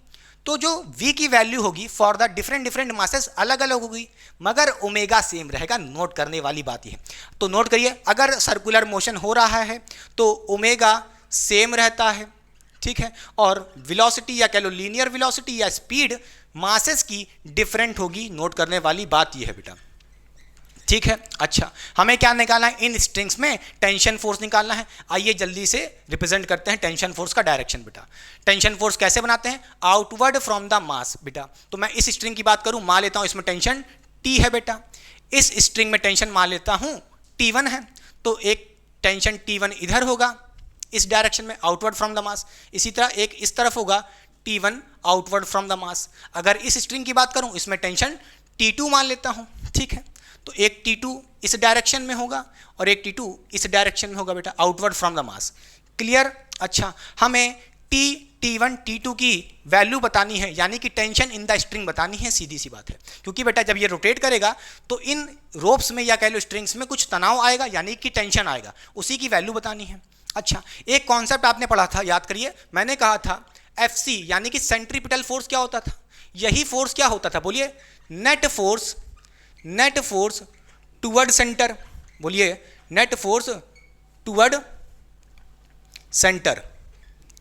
तो जो v की वैल्यू होगी फॉर द डिफरेंट मासेस अलग अलग होगी, मगर ओमेगा सेम रहेगा। नोट करने वाली बात ये है। तो नोट करिए, अगर सर्कुलर मोशन हो रहा है तो ओमेगा सेम रहता है, ठीक है, और वेलोसिटी या कह लो लीनियर वेलोसिटी या स्पीड मासेस की डिफरेंट होगी। नोट करने वाली बात ये है बेटा, ठीक है। अच्छा, हमें क्या निकालना है, इन स्ट्रिंग्स में टेंशन फोर्स निकालना है। आइए जल्दी से रिप्रेजेंट करते हैं टेंशन फोर्स का डायरेक्शन बेटा। टेंशन फोर्स कैसे बनाते हैं, आउटवर्ड फ्रॉम द मास बेटा। तो मैं इस स्ट्रिंग की बात करूं, मान लेता हूं इसमें टेंशन T है बेटा, इस स्ट्रिंग में टेंशन मान लेता हूं T1 है, तो एक टेंशन T1 इधर होगा इस डायरेक्शन में आउटवर्ड फ्रॉम द मास, इसी तरह एक इस तरफ होगा T1 outward from the mass. अगर इस स्ट्रिंग की बात करूं, इसमें टेंशन T2 मान लेता हूं, ठीक है, तो एक T2 इस डायरेक्शन में होगा और एक T2 इस डायरेक्शन में होगा बेटा, outward from the mass. Clear. अच्छा, हमें T1 T2 की वैल्यू बतानी है, यानी कि टेंशन इन द स्ट्रिंग बतानी है, सीधी सी बात है। क्योंकि बेटा जब ये रोटेट करेगा तो इन रोप्स में या कह लो स्ट्रिंग्स में कुछ तनाव आएगा, यानी कि टेंशन आएगा, उसी की वैल्यू बतानी है। अच्छा, एक कॉन्सेप्ट आपने पढ़ा था, याद करिए, मैंने कहा था FC यानी कि सेंट्रीपिटल फोर्स क्या होता था, यही फोर्स क्या होता था, बोलिए, नेट फोर्स टुवर्ड सेंटर, बोलिए, net force toward centre.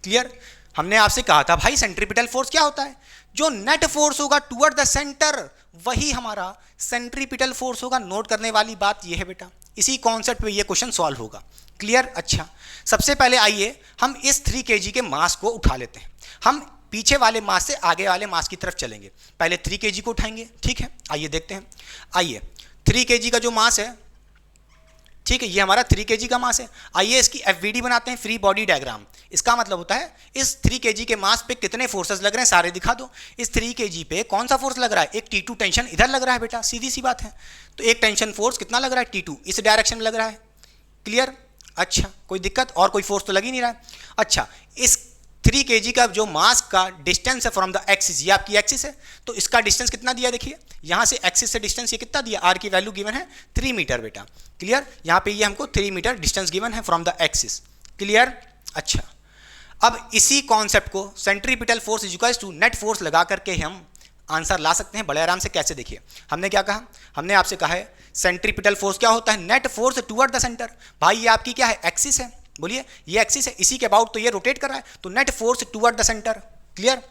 Clear. हमने आपसे कहा था भाई सेंट्रीपिटल फोर्स क्या होता है, जो नेट फोर्स होगा टुवर्ड द सेंटर वही हमारा सेंट्रीपिटल फोर्स होगा। नोट करने वाली बात यह है बेटा, इसी कॉन्सेप्ट पे ये क्वेश्चन सॉल्व होगा। क्लियर। अच्छा, सबसे पहले आइए हम इस 3 kg के मास को उठा लेते हैं। हम पीछे वाले मास से आगे वाले मास की तरफ चलेंगे, पहले 3 kg को उठाएंगे, ठीक है। आइए देखते हैं। आइए 3 kg का जो मास है, ठीक है, ये हमारा 3 kg का मास है। आइए इसकी FBD बनाते हैं, फ्री बॉडी डायग्राम। इसका मतलब होता है इस 3 kg के मास पे कितने फोर्सेस लग रहे हैं सारे दिखा दो। इस 3 kg पे कौन सा फोर्स लग रहा है, एक T2 टेंशन इधर लग रहा है बेटा, सीधी सी बात है। तो एक टेंशन फोर्स कितना लग रहा है, T2 इस डायरेक्शन में लग रहा है। क्लियर। अच्छा, कोई दिक्कत, और कोई फोर्स तो लग ही नहीं रहा है। अच्छा, इस 3 kg का जो मास का डिस्टेंस है फ्रॉम द एक्सिस, ये आपकी एक्सिस है, तो इसका डिस्टेंस कितना दिया, देखिए यहाँ से एक्सिस से डिस्टेंस ये कितना दिया, R की वैल्यू गिवन है 3 मीटर बेटा। क्लियर। यहाँ पे ये हमको 3 मीटर डिस्टेंस गिवन है फ्रॉम द एक्सिस। क्लियर। अच्छा, अब इसी कॉन्सेप्ट को centripetal force is equals to net force लगा करके हम आंसर ला सकते हैं बड़े आराम से। कैसे, देखिए, हमने क्या कहा, हमने आपसे कहा है सेंट्रीपिटल फोर्स क्या होता है, net force toward the centre. भाई ये आपकी क्या है, एक्सिस है, बोलिए, ये एक्सिस है, इसी के अबाउट तो ये रोटेट कर रहा है, तो net force toward the centre. Clear.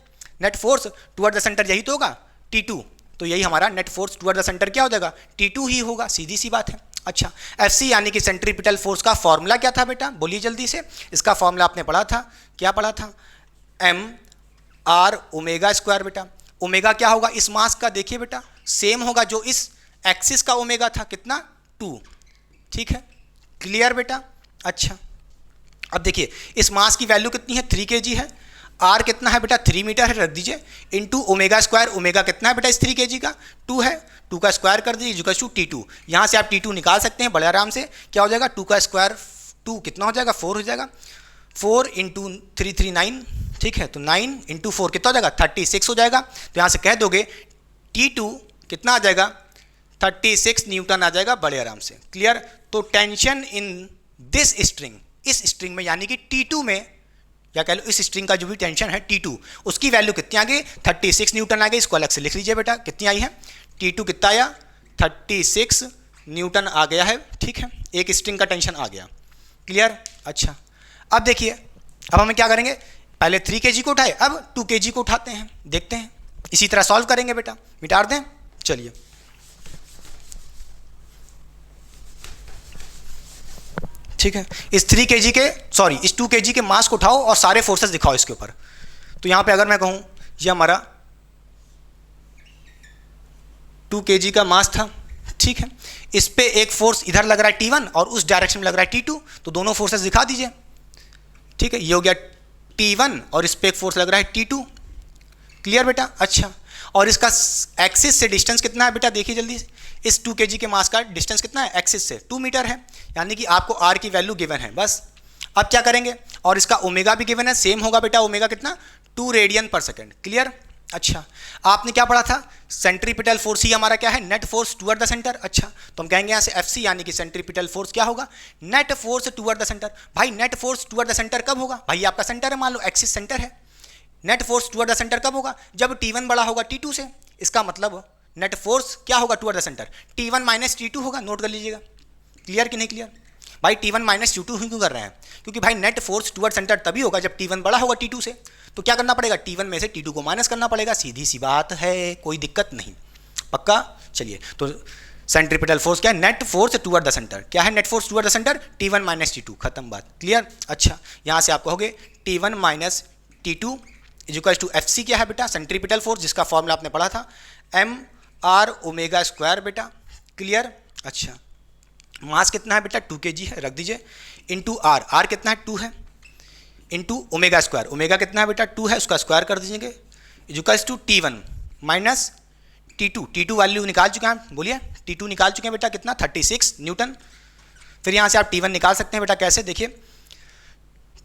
Net force toward the centre यही तो होगा T2, तो यही हमारा net force toward the centre क्या हो जाएगा, T2 ही होगा, सीधी सी बात है। अच्छा, FC यानी कि सेंट्रीपिटल फोर्स का फॉर्मूला क्या था बेटा, बोलिए जल्दी से। इसका फॉर्मूला आपने पढ़ा था, क्या पढ़ा था, mR ओमेगा स्क्वायर बेटा। ओमेगा क्या होगा इस मास का, देखिए बेटा, सेम होगा जो इस एक्सिस का ओमेगा था, कितना, 2। ठीक है। क्लियर बेटा। अच्छा, अब देखिए इस मास की वैल्यू कितनी है, 3 kg है, R कितना है बेटा, 3 मीटर है, रख दीजिए, इनटू ओमेगा स्क्वायर। ओमेगा कितना है बेटा इस 3 kg का, 2 है, 2 का स्क्वायर कर दीजिए इक्वल्स टू T2। यहाँ से आप T2 निकाल सकते हैं बड़े आराम से, क्या हो जाएगा, 2 का स्क्वायर 2 कितना हो जाएगा, 4 हो जाएगा, 4 इंटू 3 3 9, ठीक है, तो 9 इंटू 4 कितना हो जाएगा, 36 हो जाएगा। तो यहाँ से कह दोगे T2 कितना आ जाएगा, 36 न्यूटन आ जाएगा बड़े आराम से। क्लियर। तो टेंशन इन दिस स्ट्रिंग, इस स्ट्रिंग में यानी कि T2 में, या कह लो इस स्ट्रिंग का जो भी टेंशन है T2, उसकी वैल्यू कितनी आ गई, 36 न्यूटन आ गई। इसको अलग से लिख लीजिए बेटा, कितनी आई है, T2 कितना आया, 36 न्यूटन आ गया है। ठीक है, एक स्ट्रिंग का टेंशन आ गया। क्लियर। अच्छा, अब देखिए, अब हमें क्या करेंगे, पहले 3 kg को उठाए, अब 2 kg को उठाते हैं, देखते हैं, इसी तरह सॉल्व करेंगे बेटा, मिटा दें। चलिए, ठीक है, इस 3 kg के, सॉरी, इस 2 kg के मास को उठाओ और सारे फोर्सेस दिखाओ इसके ऊपर। तो यहां पे अगर मैं कहूं ये हमारा 2 kg का मास था, ठीक है, इस पे एक फोर्स इधर लग रहा है T1 और उस डायरेक्शन में लग रहा है T2, तो दोनों फोर्सेस दिखा दीजिए। ठीक है, ये हो गया T1 और इस पे एक फोर्स लग रहा है T2। क्लियर बेटा। अच्छा, और इसका एक्सिस से डिस्टेंस कितना है बेटा, देखिए जल्दी से, इस 2 kg के मास का डिस्टेंस कितना है एक्सिस से, 2 मीटर है, यानी कि आपको R की वैल्यू गिवन है। बस अब क्या करेंगे, और इसका ओमेगा भी गिवन है, सेम होगा बेटा, ओमेगा कितना, 2 रेडियन पर सेकेंड। क्लियर। अच्छा, आपने क्या पढ़ा था, सेंट्रीपिटल फोर्स ही हमारा क्या है, net force toward the centre. अच्छा, तो हम कहेंगे यहाँ से FC यानी कि सेंट्रीपिटल फोर्स क्या होगा, net force toward the centre. भाई net force toward the centre कब होगा, भाई आपका सेंटर है, मान लो एक्सिस सेंटर है, net force toward the centre कब होगा, जब T1 बड़ा होगा T2 से। इसका मतलब नेट फोर्स क्या होगा toward the centre, T1 minus T2 होगा, नोट कर लीजिएगा। क्लियर कि नहीं क्लियर। भाई T1 माइनस T2 ही क्यों कर रहे हैं, क्योंकि भाई नेट फोर्स टुवर्ड सेंटर तभी होगा जब T1 बड़ा होगा T2 से। तो क्या करना पड़ेगा, T1 में से T2 को माइनस करना पड़ेगा, सीधी सी बात है, कोई दिक्कत नहीं, पक्का। चलिए, तो सेंट्रीपिटल फोर्स क्या है, net force toward the centre. क्या है net force toward the centre, T1 minus T2, खत्म बात, क्लियर। अच्छा यहाँ से आप कहोगे T1 minus T2 equals to FC क्या है बेटा, सेंट्रीपिटल फोर्स, जिसका फॉर्मूला आपने पढ़ा था mR ओमेगा स्क्वायर बेटा, क्लियर। अच्छा मास कितना है बेटा 2 kg है, रख दीजिए, इंटू R कितना है 2 है, इंटू ओमेगा स्क्वायर, ओमेगा कितना है बेटा 2 है, उसका स्क्वायर कर दीजिएगा, equals to T1 minus T2 value निकाल चुके हैं, बोलिए T2 निकाल चुके हैं बेटा कितना 36 न्यूटन। फिर यहाँ से आप T1 निकाल सकते हैं बेटा कैसे, देखिए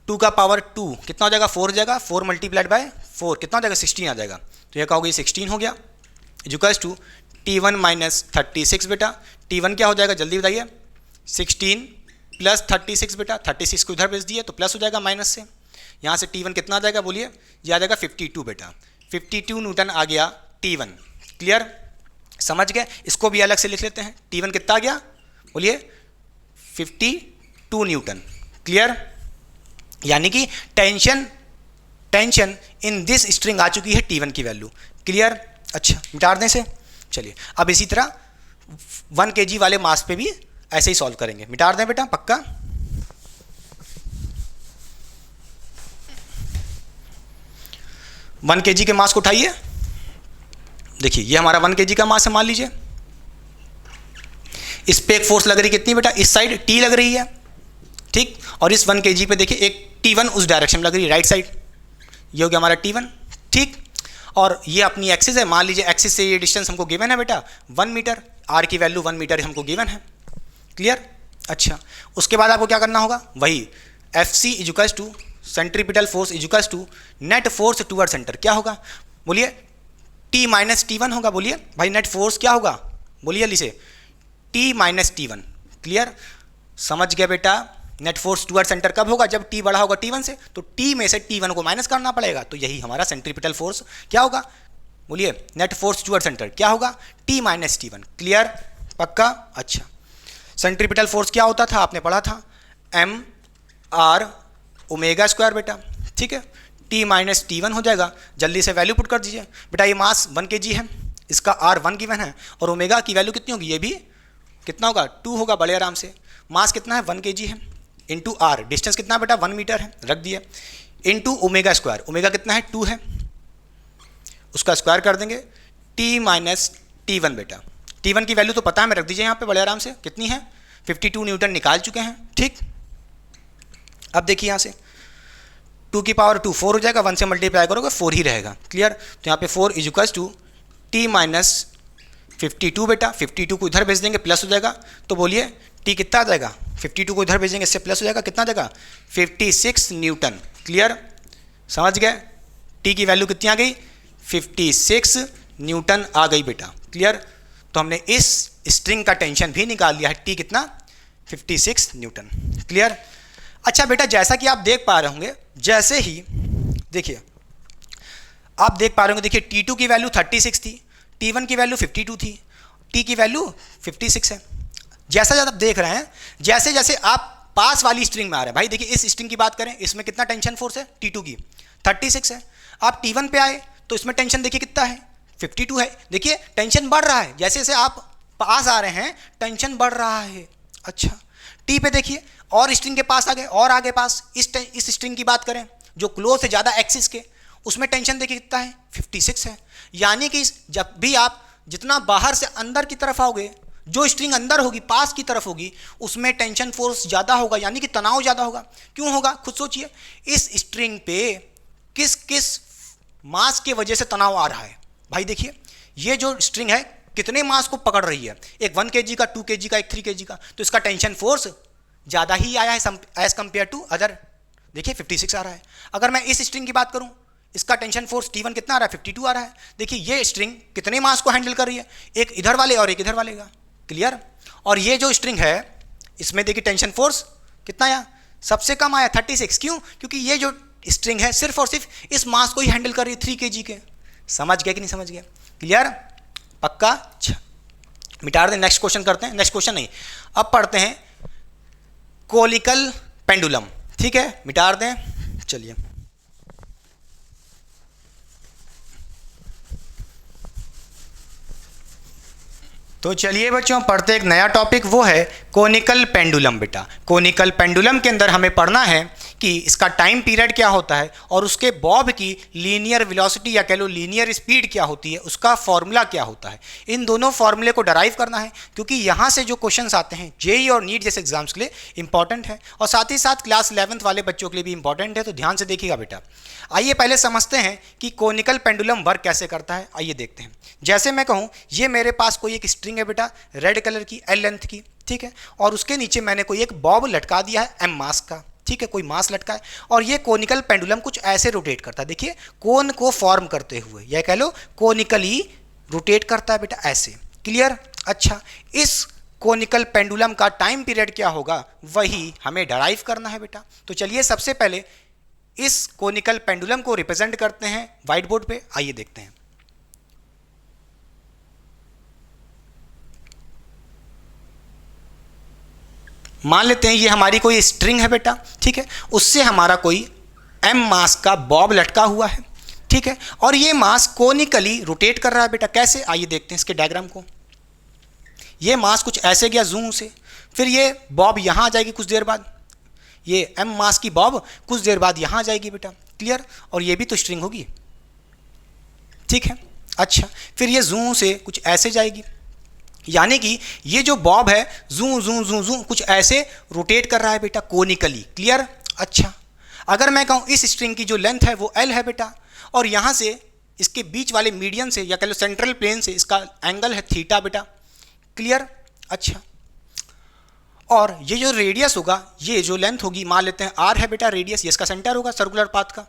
2 का पावर 2 कितना हो जाएगा 4 हो जाएगा, 4 मल्टीप्लाइड बाय 4 कितना हो जाएगा 16 आ जाएगा, तो ये कहोगे 16 हो गया, इक्वल्स टू T1 माइनस 36 बेटा, T1 क्या हो जाएगा जल्दी बताइए, 16 प्लस 36 बेटा, 36 को उधर भेज दिए तो प्लस हो जाएगा माइनस से, यहाँ से T1 कितना आ जाएगा बोलिए, ये आ जाएगा 52 बेटा, 52 न्यूटन आ गया T1, क्लियर, समझ गए। इसको भी अलग से लिख लेते हैं, T1 कितना आ गया बोलिए 52 न्यूटन, क्लियर। यानी कि टेंशन इन दिस स्ट्रिंग आ चुकी है T1 की वैल्यू, क्लियर। अच्छा मिटा दें से, चलिए अब इसी तरह 1 kg वाले मास पे भी ऐसे ही सॉल्व करेंगे, मिटा दें बेटा पक्का। वन kg के मास को उठाइए, देखिए ये हमारा 1 kg का मास है मान लीजिए, इस पे एक फोर्स लग रही कितनी बेटा, इस साइड T लग रही है, ठीक, और इस 1 kg पे देखिए एक T1 उस डायरेक्शन में लग रही है राइट साइड, ये हो गया हमारा T1, ठीक। और ये अपनी एक्सिस है, मान लीजिए एक्सिस से ये डिस्टेंस हमको गिवन है बेटा 1 मीटर, R की वैल्यू 1 मीटर हमको गिवन है, क्लियर। अच्छा उसके बाद आपको क्या करना होगा, वही FC equals to centripetal force equals to net force toward centre, क्या होगा बोलिए T माइनस T1 होगा, बोलिए भाई नेट फोर्स क्या होगा, बोलिए जल्दी से T माइनस T1, क्लियर, समझ गया बेटा। नेट फोर्स टूवर्ड सेंटर कब होगा, जब T बड़ा होगा T1 से, तो T में से T1 को माइनस करना पड़ेगा, तो यही हमारा सेंट्रीपिटल फोर्स क्या होगा, बोलिए नेट फोर्स टूवर्ड सेंटर क्या होगा T माइनस T1, क्लियर पक्का। अच्छा सेंट्रीपिटल फोर्स क्या होता था आपने पढ़ा था mR ओमेगा स्क्वायर बेटा, ठीक है, T माइनस T1 हो जाएगा, जल्दी से वैल्यू पुट कर दीजिए बेटा, ये मास 1 kg है, इसका R1 गिवन है, और ओमेगा की वैल्यू कितनी होगी, ये भी कितना होगा 2 होगा, बड़े आराम से, मास कितना है 1 kg है, इंटू R डिस्टेंस कितना बेटा 1 मीटर है, रख दिए, इंटू ओमेगा स्क्वायर, ओमेगा कितना है 2 है, उसका स्क्वायर कर देंगे, T माइनस T1 बेटा, T1 की वैल्यू तो पता है, मैं रख दीजिए यहाँ पे बड़े आराम से, कितनी है 52 न्यूटन निकाल चुके हैं, ठीक। अब देखिए यहाँ से 2 की पावर 2 4 हो जाएगा, 1 से मल्टीप्लाई करोगे 4 ही रहेगा, क्लियर। तो यहाँ पे 4 इक्वल्स टू T माइनस 52 बेटा, 52 को इधर भेज देंगे प्लस हो जाएगा, तो बोलिए T कितना आ जाएगा, 52 को इधर भेजेंगे इससे प्लस हो जाएगा, कितना आ जाएगा 56 न्यूटन, क्लियर, समझ गए। T की वैल्यू कितनी आ गई 56 न्यूटन आ गई बेटा, क्लियर। तो हमने इस स्ट्रिंग का टेंशन भी निकाल लिया है, T कितना 56 न्यूटन, क्लियर। अच्छा बेटा जैसा कि आप देख पा रहे होंगे, जैसे ही देखिए आप देख पा रहे होंगे, देखिए T2 की वैल्यू 36 थी, T1 की वैल्यू 52 थी, T की वैल्यू 56 है। जैसा जैसा आप देख रहे हैं, जैसे जैसे आप पास वाली स्ट्रिंग में आ रहे हैं, भाई देखिए इस स्ट्रिंग की बात करें, इसमें कितना टेंशन फोर्स है T2 की 36 है, आप T1 पे आए तो इसमें टेंशन देखिए कितना है 52 है, देखिए टेंशन बढ़ रहा है, जैसे जैसे आप पास आ रहे हैं टेंशन बढ़ रहा है। अच्छा T पे देखिए और स्ट्रिंग के पास आ गए और आगे पास, इस स्ट्रिंग की बात करें जो क्लोज है ज़्यादा एक्सिस के, उसमें टेंशन देखिए कितना है 56 है। यानी कि जब भी आप जितना बाहर से अंदर की तरफ आओगे, जो स्ट्रिंग अंदर होगी पास की तरफ होगी, उसमें टेंशन फोर्स ज़्यादा होगा, यानी कि तनाव ज़्यादा होगा। क्यों होगा खुद सोचिए, इस स्ट्रिंग पे किस किस मास के वजह से तनाव आ रहा है। भाई देखिए ये जो स्ट्रिंग है कितने मास को पकड़ रही है, एक 1 kg का, 2 kg का, एक 3 kg का, तो इसका टेंशन फोर्स ज़्यादा ही आया है एज कंपेयर टू अदर, देखिए 56 आ रहा है। अगर मैं इस स्ट्रिंग की बात करूं, इसका टेंशन फोर्स T1 कितना आ रहा है 52 आ रहा है। देखिए ये स्ट्रिंग कितने मास को हैंडल कर रही है, एक इधर वाले और एक इधर वाले का, क्लियर। और ये जो स्ट्रिंग है इसमें देखिए टेंशन फोर्स कितना आया, सबसे कम आया 36। क्यों, क्योंकि ये जो स्ट्रिंग है सिर्फ और सिर्फ इस मास को ही हैंडल कर रही है 3 kg के। समझ गया कि नहीं समझ गया, क्लियर पक्का। अच्छा मिटा दें, नेक्स्ट क्वेश्चन करते हैं, नेक्स्ट क्वेश्चन नहीं, अब पढ़ते हैं कोनिकल पेंडुलम, ठीक है, मिटा दें। चलिए तो चलिए बच्चों पढ़ते एक नया टॉपिक, वो है कोनिकल पेंडुलम। बेटा कोनिकल पेंडुलम के अंदर हमें पढ़ना है कि इसका टाइम पीरियड क्या होता है और उसके बॉब की लीनियर वेलोसिटी या कह लो लीनियर स्पीड क्या होती है, उसका फॉर्मूला क्या होता है। इन दोनों फॉर्मूले को डराइव करना है क्योंकि यहाँ से जो क्वेश्चंस आते हैं जेईई और नीट जैसे एग्जाम्स के लिए इंपॉर्टेंट है और साथ ही साथ क्लास 11th वाले बच्चों के लिए भी इंपॉर्टेंट है, तो ध्यान से देखिएगा बेटा। आइए पहले समझते हैं कि कोनिकल पेंडुलम वर्क कैसे करता है। आइए देखते हैं। जैसे मैं कहूँ ये मेरे पास कोई एक स्ट्रिंग है बेटा रेड कलर की एल लेंथ की, ठीक है, और उसके नीचे मैंने कोई एक बॉब लटका दिया है एम मास का, ठीक है, कोई मास लटका है और ये कोनिकल पेंडुलम कुछ ऐसे रोटेट करता है। देखिए कोन को फॉर्म करते हुए, या कह लो कोनिकली रोटेट करता है बेटा ऐसे। क्लियर? अच्छा, इस कोनिकल पेंडुलम का टाइम पीरियड क्या होगा वही हमें डराइव करना है बेटा। तो चलिए सबसे पहले इस कोनिकल पेंडुलम को रिप्रेजेंट करते हैं व्हाइट बोर्ड पे। आइए देखते हैं। मान लेते हैं ये हमारी कोई स्ट्रिंग है बेटा, ठीक है, उससे हमारा कोई एम मास का बॉब लटका हुआ है, ठीक है, और ये मास कोनिकली रोटेट कर रहा है बेटा। कैसे? आइए देखते हैं इसके डायग्राम को। ये मास कुछ ऐसे गया जूम से, फिर ये बॉब यहाँ आ जाएगी कुछ देर बाद, ये एम मास की बॉब कुछ देर बाद यहाँ आ जाएगी बेटा। क्लियर? और ये भी तो स्ट्रिंग होगी, ठीक है। अच्छा, फिर ये जूम से कुछ ऐसे जाएगी, यानी कि ये जो बॉब है जू जू जू जू कुछ ऐसे रोटेट कर रहा है बेटा कोनिकली। क्लियर? अच्छा, अगर मैं कहूँ इस स्ट्रिंग की जो लेंथ है वो एल है बेटा, और यहाँ से इसके बीच वाले मीडियन से या कह लो सेंट्रल प्लेन से इसका एंगल है थीटा बेटा। क्लियर? अच्छा, और ये जो रेडियस होगा, ये जो लेंथ होगी मान लेते हैं आर है बेटा रेडियस, ये इसका सेंटर होगा सर्कुलर पाथ का।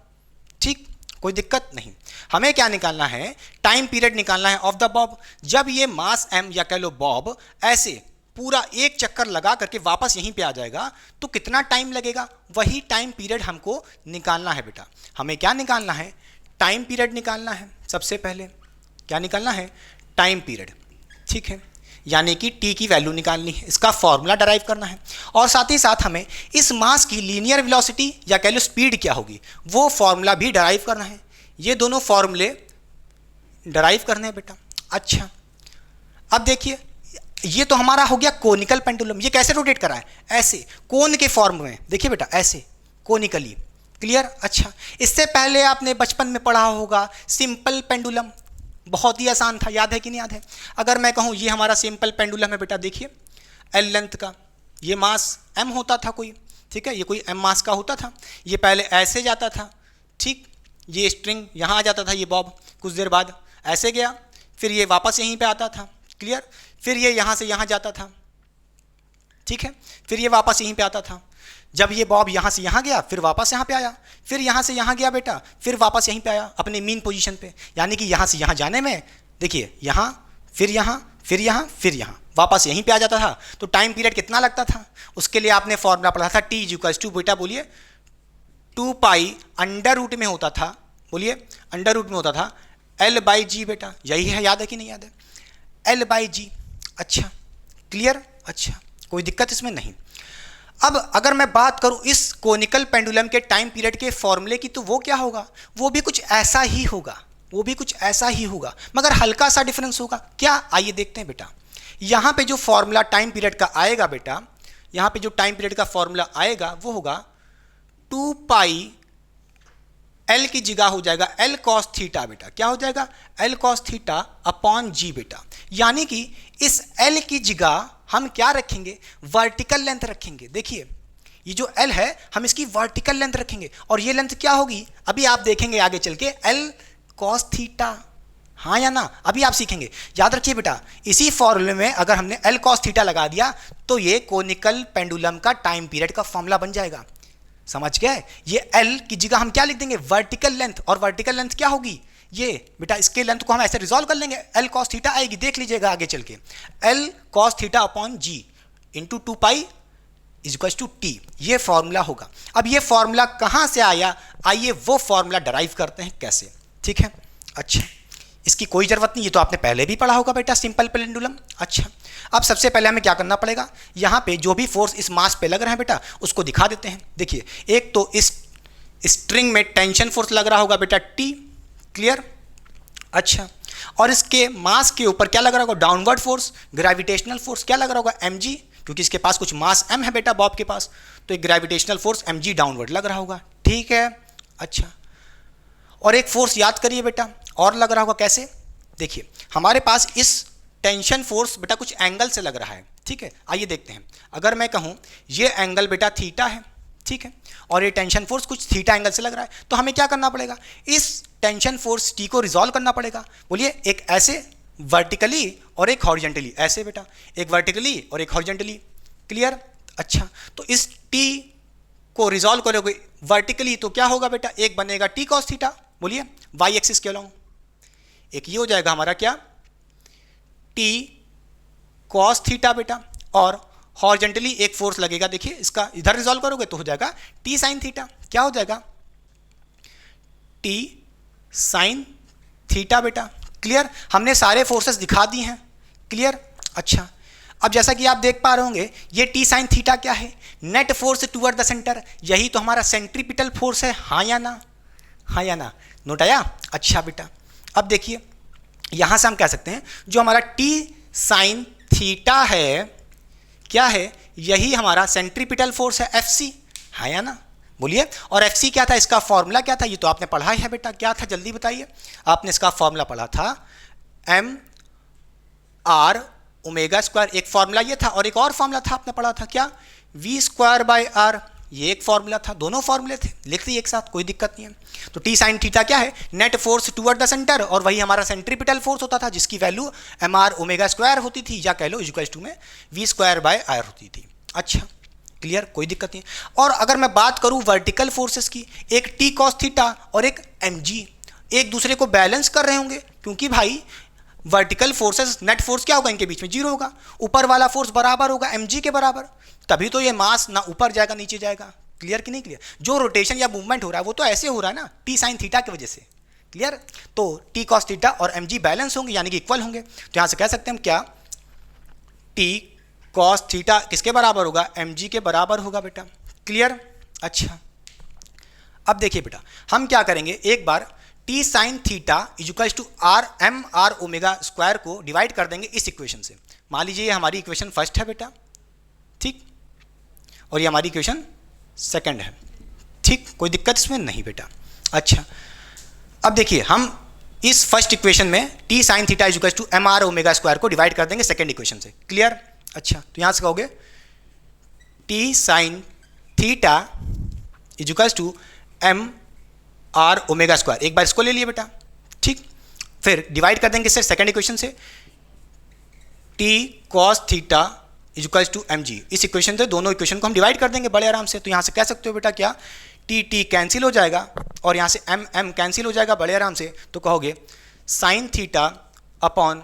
ठीक, कोई दिक्कत नहीं। हमें क्या निकालना है? टाइम पीरियड निकालना है ऑफ द बॉब। जब ये मास एम या कह लो बॉब ऐसे पूरा एक चक्कर लगा करके वापस यहीं पे आ जाएगा तो कितना टाइम लगेगा, वही टाइम पीरियड हमको निकालना है बेटा। हमें क्या निकालना है? टाइम पीरियड निकालना है। सबसे पहले क्या निकालना है? टाइम पीरियड, ठीक है, यानी कि टी की वैल्यू निकालनी है, इसका फॉर्मूला डराइव करना है और साथ ही साथ हमें इस मास की लीनियर वेलोसिटी या कह लो स्पीड क्या होगी वो फॉर्मूला भी डराइव करना है। ये दोनों फॉर्मूले डराइव करने हैं बेटा। अच्छा, अब देखिए ये तो हमारा हो गया कोनिकल पेंडुलम। ये कैसे रोटेट कर रहा है? ऐसे कोन के फॉर्म में, देखिए बेटा ऐसे कोनिकली। क्लियर? अच्छा, इससे पहले आपने बचपन में पढ़ा होगा सिंपल पेंडुलम, बहुत ही आसान था, याद है कि नहीं याद है? अगर मैं कहूँ ये हमारा सिंपल पेंडुलम है बेटा, देखिए एल लेंथ का, ये मास एम होता था कोई, ठीक है, ये कोई एम मास का होता था। ये पहले ऐसे जाता था, ठीक, ये स्ट्रिंग यहाँ आ जाता था, ये बॉब कुछ देर बाद ऐसे गया, फिर ये वापस यहीं पे आता था। क्लियर? फिर ये यहाँ से यहाँ जाता था, ठीक है, फिर ये वापस यहीं पे आता था। जब ये बॉब यहाँ से यहाँ गया फिर वापस यहाँ पे आया, फिर यहाँ से यहाँ गया बेटा, फिर वापस यहीं पे आया अपने मीन पोजीशन पे। यानी कि यहाँ से यहाँ जाने में देखिए यहाँ फिर यहाँ फिर यहाँ फिर यहाँ वापस यहीं पे आ जाता था। तो टाइम पीरियड कितना लगता था? उसके लिए आपने फॉर्मूला पढ़ा था टी इज इक्वल्स टू, बेटा बोलिए 2 पाई अंडर रूट में होता था, बोलिए अंडर रूट में होता था एल बाई जी बेटा। यही है, याद है कि नहीं याद है? एल बाई जी। अच्छा, क्लियर? अच्छा, कोई दिक्कत इसमें नहीं। अब अगर मैं बात करूं इस कोनिकल पेंडुलम के टाइम पीरियड के फॉर्मूले की, तो वो क्या होगा? वो भी कुछ ऐसा ही होगा, वो भी कुछ ऐसा ही होगा, मगर हल्का सा डिफरेंस होगा। क्या? आइए देखते हैं बेटा। यहाँ पे जो फॉर्मूला टाइम पीरियड का आएगा बेटा, यहाँ पे जो टाइम पीरियड का फॉर्मूला आएगा वो होगा 2 पाई एल की जगह हो जाएगा एल कॉस थीटा बेटा। क्या हो जाएगा? L cos theta upon G बेटा। यानी कि इस एल की जगह हम क्या रखेंगे? वर्टिकल लेंथ रखेंगे। देखिए ये जो एल है हम इसकी वर्टिकल लेंथ रखेंगे और ये लेंथ क्या होगी अभी आप देखेंगे आगे चल के, एल कॉस थीटा। हाँ या ना? अभी आप सीखेंगे। याद रखिए बेटा, इसी फॉर्मूले में अगर हमने एल कॉस थीटा लगा दिया तो ये कोनिकल पेंडुलम का टाइम पीरियड का फॉर्मूला बन जाएगा। समझ गए? ये एल की जगह हम क्या लिख देंगे? Vertical length. और वर्टिकल लेंथ क्या होगी? ये बेटा इसके लेंथ को हम ऐसे रिजॉल्व कर लेंगे, एल कॉस थीटा आएगी, देख लीजिएगा आगे चल के, L cos theta upon G into 2 pi is equal to T. ये फॉर्मूला होगा। अब ये फॉर्मूला कहाँ से आया? आइए वो फॉर्मूला डराइव करते हैं कैसे। ठीक है? अच्छा, इसकी कोई ज़रूरत नहीं, ये तो आपने पहले भी पढ़ा होगा बेटा सिंपल पेंडुलम। अच्छा, अब सबसे पहले हमें क्या करना पड़ेगा? यहाँ पे जो भी फोर्स इस मास पे लग रहे हैं बेटा उसको दिखा देते हैं। देखिए एक तो इस स्ट्रिंग में टेंशन फोर्स लग रहा होगा बेटा टी। क्लियर? अच्छा, और इसके मास के ऊपर क्या लग रहा होगा, डाउनवर्ड फोर्स, ग्रेविटेशनल फोर्स क्या लग रहा होगा, mg, क्योंकि इसके पास कुछ मास m है बेटा बॉब के पास, तो एक ग्रेविटेशनल फोर्स mg डाउनवर्ड लग रहा होगा। ठीक है, अच्छा, और एक फोर्स याद करिए बेटा और लग रहा होगा, कैसे, देखिए हमारे पास इस टेंशन फोर्स बेटा कुछ एंगल से लग रहा है। ठीक है, आइए देखते हैं। अगर मैं कहूँ ये एंगल बेटा थीटा है, ठीक है, और ये टेंशन फोर्स कुछ थीटा एंगल से लग रहा है, तो हमें क्या करना पड़ेगा, इस टेंशन फोर्स टी को रिजॉल्व करना पड़ेगा। बोलिए, एक ऐसे वर्टिकली और एक हॉरिजेंटली, ऐसे बेटा, एक वर्टिकली और एक हॉरिजेंटली। क्लियर, अच्छा, तो इस टी को रिजॉल्व करोगे वर्टिकली तो क्या होगा बेटा, एक बनेगा टी कॉस थीटा, बोलिए वाई एक्सिस के अलॉन्ग, एक ये हो जाएगा हमारा क्या, टी कॉस थीटा बेटा, और हॉरिजेंटली एक फोर्स लगेगा, देखिए इसका इधर रिजॉल्व करोगे तो हो जाएगा टी साइन थीटा, क्या हो जाएगा, टी साइन थीटा बेटा। क्लियर, हमने सारे फोर्सेस दिखा दिए हैं। क्लियर, अच्छा, अब जैसा कि आप देख पा रहे होंगे ये टी साइन थीटा क्या है, net force toward the centre, यही तो हमारा सेंट्रीपिटल फोर्स है, हाँ या ना, हाँ या ना, नोट आया। अच्छा बेटा, अब देखिए यहां से हम कह सकते हैं जो हमारा टी साइन थीटा है क्या है, यही हमारा सेंट्रीपिटल फोर्स है एफ सी, हाँ या ना, बोलिए। और एफ सी क्या था, इसका फॉर्मूला क्या था, ये तो आपने पढ़ा ही है बेटा, क्या था जल्दी बताइए, आपने इसका फॉर्मूला पढ़ा था एम आर ओमेगा स्क्वायर, एक फॉर्मूला ये था, और एक और फॉर्मूला था आपने पढ़ा था क्या, वी स्क्वायर बाय आर, ये एक फॉर्मूला था, दोनों फॉर्मूले थे, लिख दिए एक साथ, कोई दिक्कत नहीं है। तो टी साइन थीटा क्या है, net force toward the centre, और वही हमारा सेंट्रीपिटल फोर्स होता था जिसकी value M R omega square होती थी, या कह लो equal to M V square by R होती थी। अच्छा, क्लियर, कोई दिक्कत नहीं। और अगर मैं बात करूं वर्टिकल फोर्सेस की, एक टी कॉस थीटा और एक एम जी एक दूसरे को बैलेंस कर रहे होंगे, क्योंकि भाई वर्टिकल फोर्सेस नेट फोर्स क्या होगा, इनके बीच में जीरो होगा, ऊपर वाला फोर्स बराबर होगा mg के बराबर, तभी तो ये मास ना ऊपर जाएगा यहाँ जाएगा। क्लियर कि नहीं क्लियर, जो रोटेशन या मूवमेंट हो रहा है वो तो ऐसे हो रहा है ना टी साइन थीटा की वजह से। क्लियर, तो टी कॉस थीटा और mg बैलेंस होंगे यानी कि इक्वल होंगे, तो यहाँ से कह सकते हैं हम क्या, टी कॉस थीटा किसके बराबर होगा, mg के बराबर होगा बेटा। क्लियर, अच्छा, अब देखिए बेटा हम क्या करेंगे, एक बार T sine theta equals to R M R omega square को डिवाइड कर देंगे इस इक्वेशन से। मान लीजिए ये हमारी इक्वेशन फर्स्ट है बेटा, ठीक, और ये हमारी इक्वेशन सेकंड है, ठीक, कोई दिक्कत इसमें नहीं बेटा। अच्छा, अब देखिए हम इस फर्स्ट इक्वेशन में T sine theta equals to M R omega square को डिवाइड कर देंगे सेकंड इक्वेशन से। क्लियर, अच्छा, तो यहाँ से कहोगे T sine theta equals to M R omega square, एक बार इसको ले लिए बेटा, ठीक, फिर डिवाइड कर देंगे सिर्फ सेकंड इक्वेशन से, T cos theta equals to M G, इस इक्वेशन से दोनों इक्वेशन को हम डिवाइड कर देंगे बड़े आराम से। तो यहाँ से कह सकते हो बेटा क्या, टी टी कैंसिल हो जाएगा और यहाँ से एम एम कैंसिल हो जाएगा बड़े आराम से, तो कहोगे sine theta upon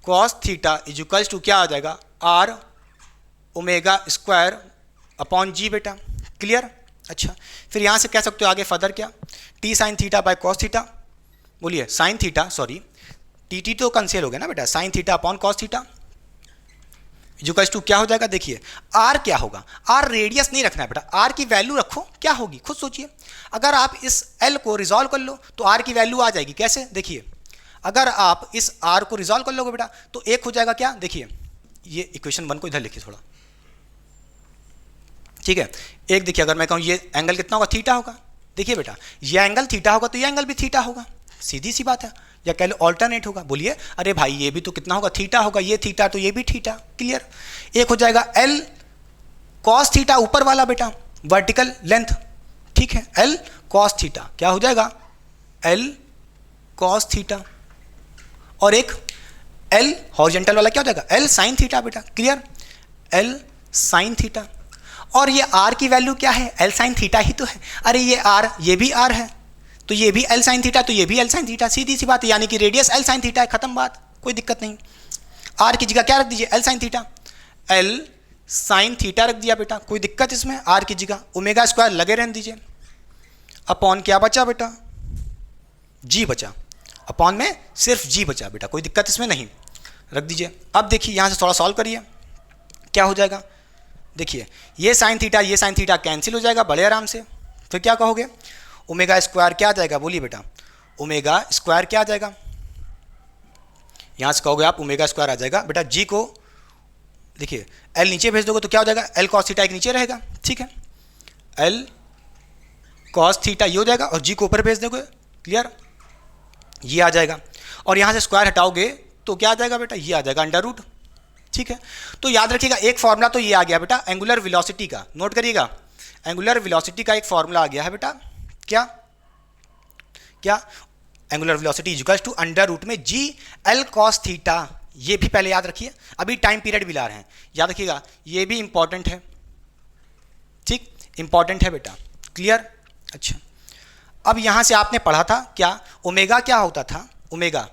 cos theta equals to क्या आ जाएगा, R omega square upon G बेटा। क्लियर, अच्छा, फिर यहाँ से कह सकते हो आगे फर्दर क्या, T sine theta by cos theta, बोलिए sine theta, sorry T T तो कैंसिल हो गया ना बेटा, sine theta upon cos theta equals to क्या हो जाएगा, देखिए आर क्या होगा, आर रेडियस नहीं रखना है बेटा, आर की वैल्यू रखो, क्या होगी खुद सोचिए। अगर आप इस एल को रिजॉल्व कर लो तो आर की वैल्यू आ जाएगी, कैसे, देखिए अगर आप इस आर को रिजॉल्व कर लोगे बेटा तो एक हो जाएगा क्या, देखिए ये इक्वेशन 1 को इधर लिखिए थोड़ा, ठीक है, एक देखिए अगर मैं कहूँ ये एंगल कितना होगा, थीटा होगा, देखिए बेटा ये एंगल थीटा होगा तो ये एंगल भी थीटा होगा, सीधी सी बात है, या कह लो ऑल्टरनेट होगा, बोलिए अरे भाई ये भी तो कितना होगा, थीटा होगा, ये थीटा तो ये भी थीटा। क्लियर, एक हो जाएगा एल कॉस थीटा ऊपर वाला बेटा वर्टिकल लेंथ, ठीक है, एल कॉस थीटा क्या हो जाएगा, एल कॉस थीटा, और एक एल हॉरिजॉन्टल वाला क्या हो जाएगा, एल साइन थीटा बेटा। क्लियर, एल साइन थीटा, और ये आर की वैल्यू क्या है, एल साइन थीटा ही तो है, अरे ये आर, ये भी आर है, तो ये भी एल साइन थीटा, तो ये भी एल साइन थीटा, सीधी सी बात है, यानी कि रेडियस एल साइन थीटा है, खत्म बात, कोई दिक्कत नहीं। आर की जगह क्या रख दीजिए, L sine theta, L sine theta रख दिया बेटा, कोई दिक्कत इसमें, आर की जगह ओमेगा स्क्वायर लगे रहने दीजिए, अपॉन क्या बचा बेटा, जी बचा, अपॉन में सिर्फ जी बचा बेटा, कोई दिक्कत इसमें नहीं, रख दीजिए। अब देखिए यहाँ से थोड़ा सॉल्व करिए, क्या हो जाएगा, देखिए ये साइन थीटा कैंसिल हो जाएगा बड़े आराम से, फिर क्या कहोगे, ओमेगा स्क्वायर क्या आ जाएगा, बोलिए बेटा, ओमेगा स्क्वायर क्या आ जाएगा, यहाँ से कहोगे आप ओमेगा स्क्वायर आ जाएगा बेटा। जी को देखिए एल नीचे भेज दोगे तो क्या हो जाएगा, एल कॉस थीटा एक नीचे रहेगा, ठीक है, एल कॉस थीटा ये हो जाएगा और जी को ऊपर भेज दोगे, क्लियर, ये आ जाएगा। और यहाँ से स्क्वायर हटाओगे तो क्या आ जाएगा बेटा, ये आ जाएगा अंडर रूट, ठीक है। तो याद रखिएगा एक फॉर्मूला तो ये आ गया बेटा एंगुलर वेलोसिटी का, नोट करिएगा, एंगुलर वेलोसिटी का एक फॉर्मूला आ गया है बेटा, क्या क्या, angular velocity equals to under root में जी एल कॉस थीटा, ये भी पहले याद रखिए। अभी टाइम पीरियड भी ला रहे हैं, याद रखिएगा ये भी इंपॉर्टेंट है, ठीक, इंपॉर्टेंट है बेटा, क्लियर। अच्छा अब यहाँ से आपने पढ़ा था क्या, ओमेगा क्या होता था, ओमेगा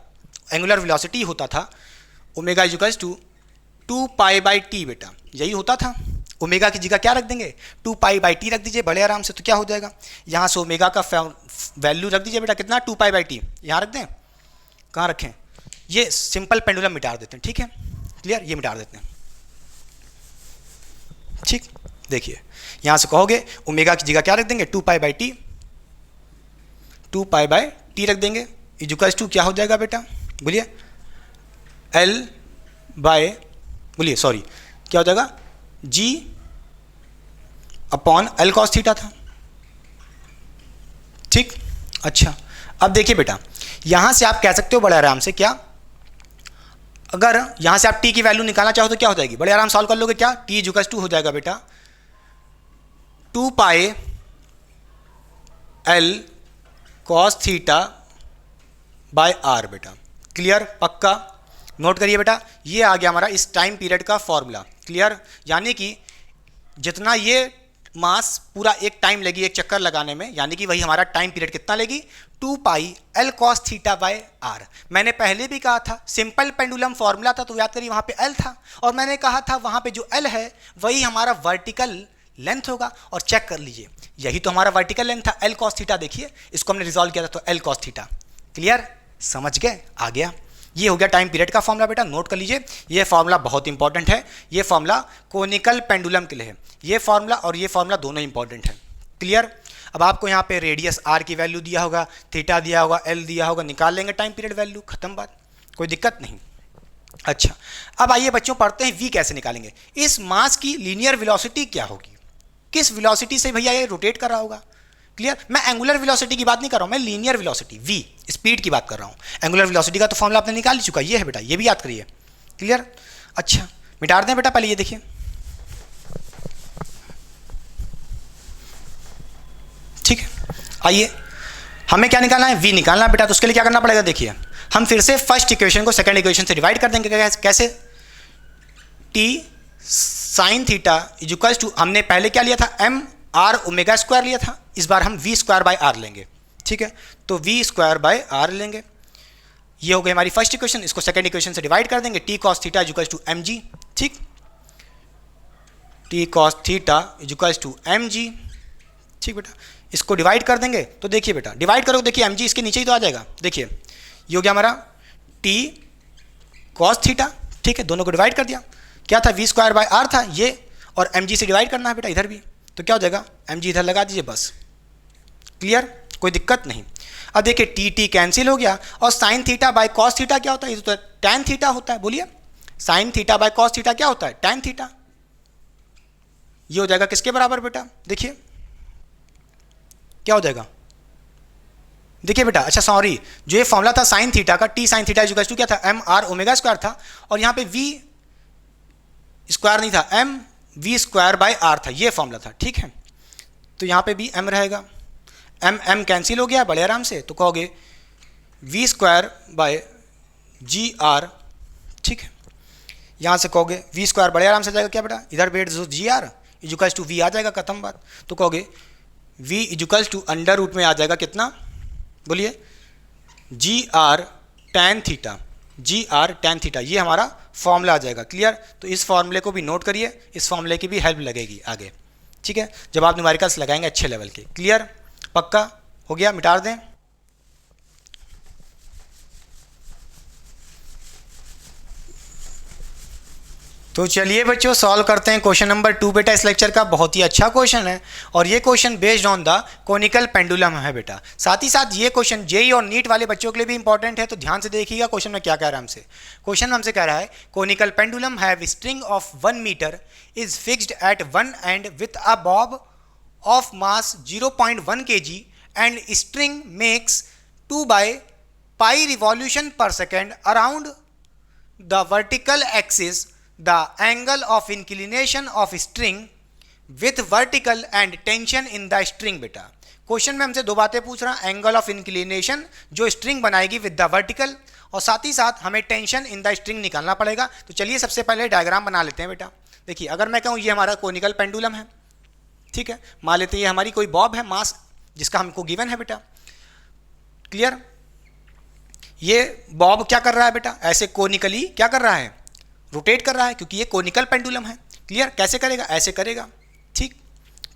एंगुलर वेलोसिटी होता था, omega equals to 2 pi by T बेटा, यही होता था। ओमेगा की जगह क्या रख देंगे, 2 पाई बाई टी रख दीजिए बड़े आराम से, तो क्या हो जाएगा, यहाँ से ओमेगा का वैल्यू रख दीजिए बेटा कितना, 2 पाई बाई टी, यहाँ रख दें, कहाँ रखें, ये सिंपल पेंडुलम मिटा देते हैं, ठीक है, क्लियर, ये मिटा देते हैं, ठीक। देखिए यहाँ से कहोगे ओमेगा की जगह क्या रख देंगे, 2 pi by T, 2 pi by T रख देंगे, इक्वल्स टू क्या हो जाएगा बेटा, बोलिए, एल बाय, बोलिए सॉरी क्या हो जाएगा, जी अपॉन एल कॉस थीटा था, ठीक। अच्छा अब देखिए बेटा यहां से आप कह सकते हो बड़े आराम से, क्या अगर यहां से आप टी की वैल्यू निकालना चाहो तो क्या हो जाएगी, बड़े आराम सॉल्व कर लोगे, क्या टी इक्वल्स टू हो जाएगा बेटा 2 pi L cos theta by R बेटा, क्लियर, पक्का, नोट करिए बेटा, ये आ गया हमारा इस टाइम पीरियड का फॉर्मूला, क्लियर। यानी कि जितना ये मास पूरा एक टाइम लगी एक चक्कर लगाने में, यानी कि वही हमारा टाइम पीरियड कितना लेगी, 2 pi L cos theta by R. मैंने पहले भी कहा था सिंपल पेंडुलम फॉर्मूला था, तो याद करिए वहाँ पे एल था, और मैंने कहा था वहाँ पे जो एल है वही हमारा वर्टिकल लेंथ होगा, और चेक कर लीजिए यही तो हमारा वर्टिकल लेंथ था, एल कॉस थीटा, देखिए इसको हमने रिजॉल्व किया था तो एल कॉस थीटा, क्लियर, समझ गए, आ गया। ये हो गया टाइम पीरियड का फॉर्मूला बेटा, नोट कर लीजिए, ये फॉर्मूला बहुत इंपॉर्टेंट है, ये फॉर्मूला कोनिकल पेंडुलम के लिए है, ये फॉर्मूला और ये फॉर्मूला दोनों इंपॉर्टेंट है, क्लियर। अब आपको यहाँ पे रेडियस आर की वैल्यू दिया होगा, थीटा दिया होगा, एल दिया होगा, निकाल लेंगे टाइम पीरियड वैल्यू, खत्म बात, कोई दिक्कत नहीं। अच्छा अब आइए बच्चों पढ़ते हैं वी कैसे निकालेंगे, इस मास की लीनियर वेलोसिटी क्या होगी, किस वेलोसिटी से भैया ये रोटेट कर रहा होगा, क्लियर। मैं एंगुलर वेलोसिटी की बात नहीं कर रहा हूं, मैं लीनियर वेलोसिटी वी स्पीड की बात कर रहा हूं। एंगुलर वेलोसिटी का तो फॉर्मूला आपने निकाल ही चुका, ये है बेटा, ये भी याद करिए, क्लियर। अच्छा मिटा दें बेटा, पहले ये देखिए, ठीक है, आइए हमें क्या निकालना है, वी निकालना है बेटा, तो उसके लिए क्या करना पड़ेगा, देखिए हम फिर से फर्स्ट इक्वेशन को सेकंड इक्वेशन से डिवाइड कर देंगे, कैसे, T sine theta equals to, हमने पहले क्या लिया था, एम आर ओमेगा स्क्वायर लिया था, इस बार हम वी स्क्वायर बाय आर लेंगे, ठीक है, तो वी स्क्वायर बाय आर लेंगे, ये हो गई हमारी फर्स्ट इक्वेशन, इसको सेकंड इक्वेशन से डिवाइड कर देंगे, T cos theta equals to M G, ठीक, T cos theta equals to M G, ठीक बेटा, इसको डिवाइड कर देंगे, तो देखिए बेटा डिवाइड करोगे, देखिए एम जी इसके नीचे ही तो आ जाएगा, देखिए ये हो गया हमारा टी कॉस थीटा, ठीक है, दोनों को डिवाइड कर दिया, क्या था वी स्क्वायर बाय आर था ये, और एम जी से डिवाइड करना है बेटा इधर भी, तो क्या हो जाएगा, एम जी इधर लगा दीजिए बस, क्लियर, कोई दिक्कत नहीं। अब देखिए टी टी कैंसिल हो गया, और sign theta by cos theta क्या होता है, ये तो टैन थीटा होता है, बोलिए sine theta by cos theta क्या होता है, टैन थीटा, ये हो जाएगा किसके बराबर बेटा, देखिए क्या हो जाएगा, देखिए बेटा, अच्छा सॉरी, जो ये फॉर्मूला था साइन थीटा का, T sine theta equal to क्या था, एम आर ओमेगा स्क्वायर था, और यहाँ पे वी स्क्वायर नहीं था, M V square by R था, ये फॉर्मूला था, ठीक है, तो यहाँ पे भी एम रहेगा, एम एम कैंसिल हो गया बड़े आराम से, तो कहोगे V square by G R, ठीक है, यहाँ से कहोगे वी स्क्वायर बड़े आराम से आ जाएगा, क्या बेटा इधर बैठ जो G R equals to V आ जाएगा, खत्म बात, तो कहोगे V equals to under root में आ जाएगा कितना, बोलिए G R tan theta, G R tan theta, ये हमारा फॉर्मूला आ जाएगा, क्लियर। तो इस फॉर्मूले को भी नोट करिए, इस फॉर्मूले की भी हेल्प लगेगी आगे, ठीक है, जब आप न्यूमेरिकल्स लगाएंगे अच्छे लेवल के, क्लियर, पक्का हो गया, मिटा दें। तो चलिए बच्चों सॉल्व करते हैं क्वेश्चन नंबर 2 बेटा। इस लेक्चर का बहुत ही अच्छा क्वेश्चन है और ये question based on the conical pendulum है बेटा। साथ ही साथ ये क्वेश्चन जेई और नीट वाले बच्चों के लिए भी इंपॉर्टेंट है, तो ध्यान से देखिएगा क्वेश्चन में क्या कह रहा है हमसे। क्वेश्चन हमसे कह रहा है conical pendulum have string of 1 metre is fixed at one end with a bob of mass 0.1 kg and string makes 2/π revolution per second around the vertical axis. The angle of inclination of string with vertical and tension in the string बेटा। Question में हमसे दो बातें पूछ रहा है, angle of inclination जो string बनाएगी विद द वर्टिकल, और साथ ही साथ हमें टेंशन इन द स्ट्रिंग निकालना पड़ेगा। तो चलिए सबसे पहले डायग्राम बना लेते हैं बेटा। देखिए अगर मैं कहूँ ये हमारा कोनिकल पेंडुलम है, ठीक है, मान लेते हैं ये हमारी कोई बॉब है मास जिसका हमको गिवन है बेटा। क्लियर? ये बॉब क्या कर रहा है बेटा, ऐसे कोनिकली क्या कर रहा है, रोटेट कर रहा है, क्योंकि ये कोनिकल पेंडुलम है। क्लियर? कैसे करेगा, ऐसे करेगा, ठीक,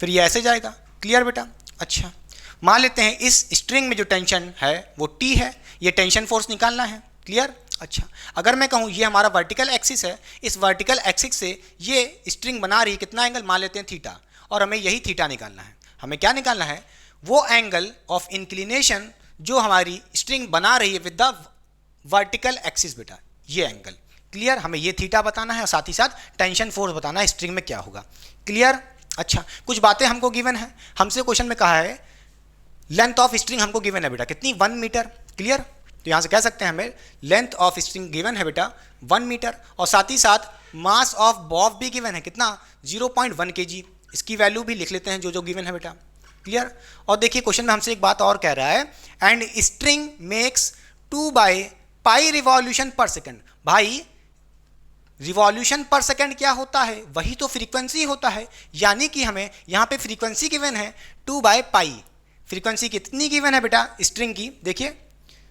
फिर ये ऐसे जाएगा। क्लियर बेटा? अच्छा, मान लेते हैं इस स्ट्रिंग में जो टेंशन है वो टी है, ये टेंशन फोर्स निकालना है। क्लियर? अच्छा, अगर मैं कहूँ ये हमारा वर्टिकल एक्सिस है, इस वर्टिकल एक्सिस से ये स्ट्रिंग बना रही है कितना एंगल, मान लेते हैं थीटा, और हमें यही थीटा निकालना है। हमें क्या निकालना है, वो एंगल ऑफ इंक्लिनेशन जो हमारी स्ट्रिंग बना रही है विद द वर्टिकल एक्सिस बेटा, ये एंगल। क्लियर? हमें ये थीटा बताना है और साथ ही साथ टेंशन फोर्स बताना है स्ट्रिंग में क्या होगा। क्लियर? अच्छा, कुछ बातें हमको गिवन है, हमसे क्वेश्चन में कहा है लेंथ ऑफ स्ट्रिंग हमको गिवन है बेटा कितनी, 1 मीटर। क्लियर? तो यहाँ से कह सकते हैं हमें लेंथ ऑफ स्ट्रिंग गिवन है बेटा 1 मीटर, और साथ ही साथ मास ऑफ बॉब भी गिवन है कितना, 0.1 kg। इसकी वैल्यू भी लिख लेते हैं जो जो गिवन है बेटा। क्लियर? और देखिए क्वेश्चन में हमसे एक बात और कह रहा है, and string makes 2/π revolution per second. भाई रिवॉल्यूशन पर सेकेंड क्या होता है, वही तो फ्रीक्वेंसी होता है, यानी कि हमें यहाँ पे फ्रीक्वेंसी गिवन है 2/π। फ्रीक्वेंसी कितनी गिवन है बेटा स्ट्रिंग की, देखिए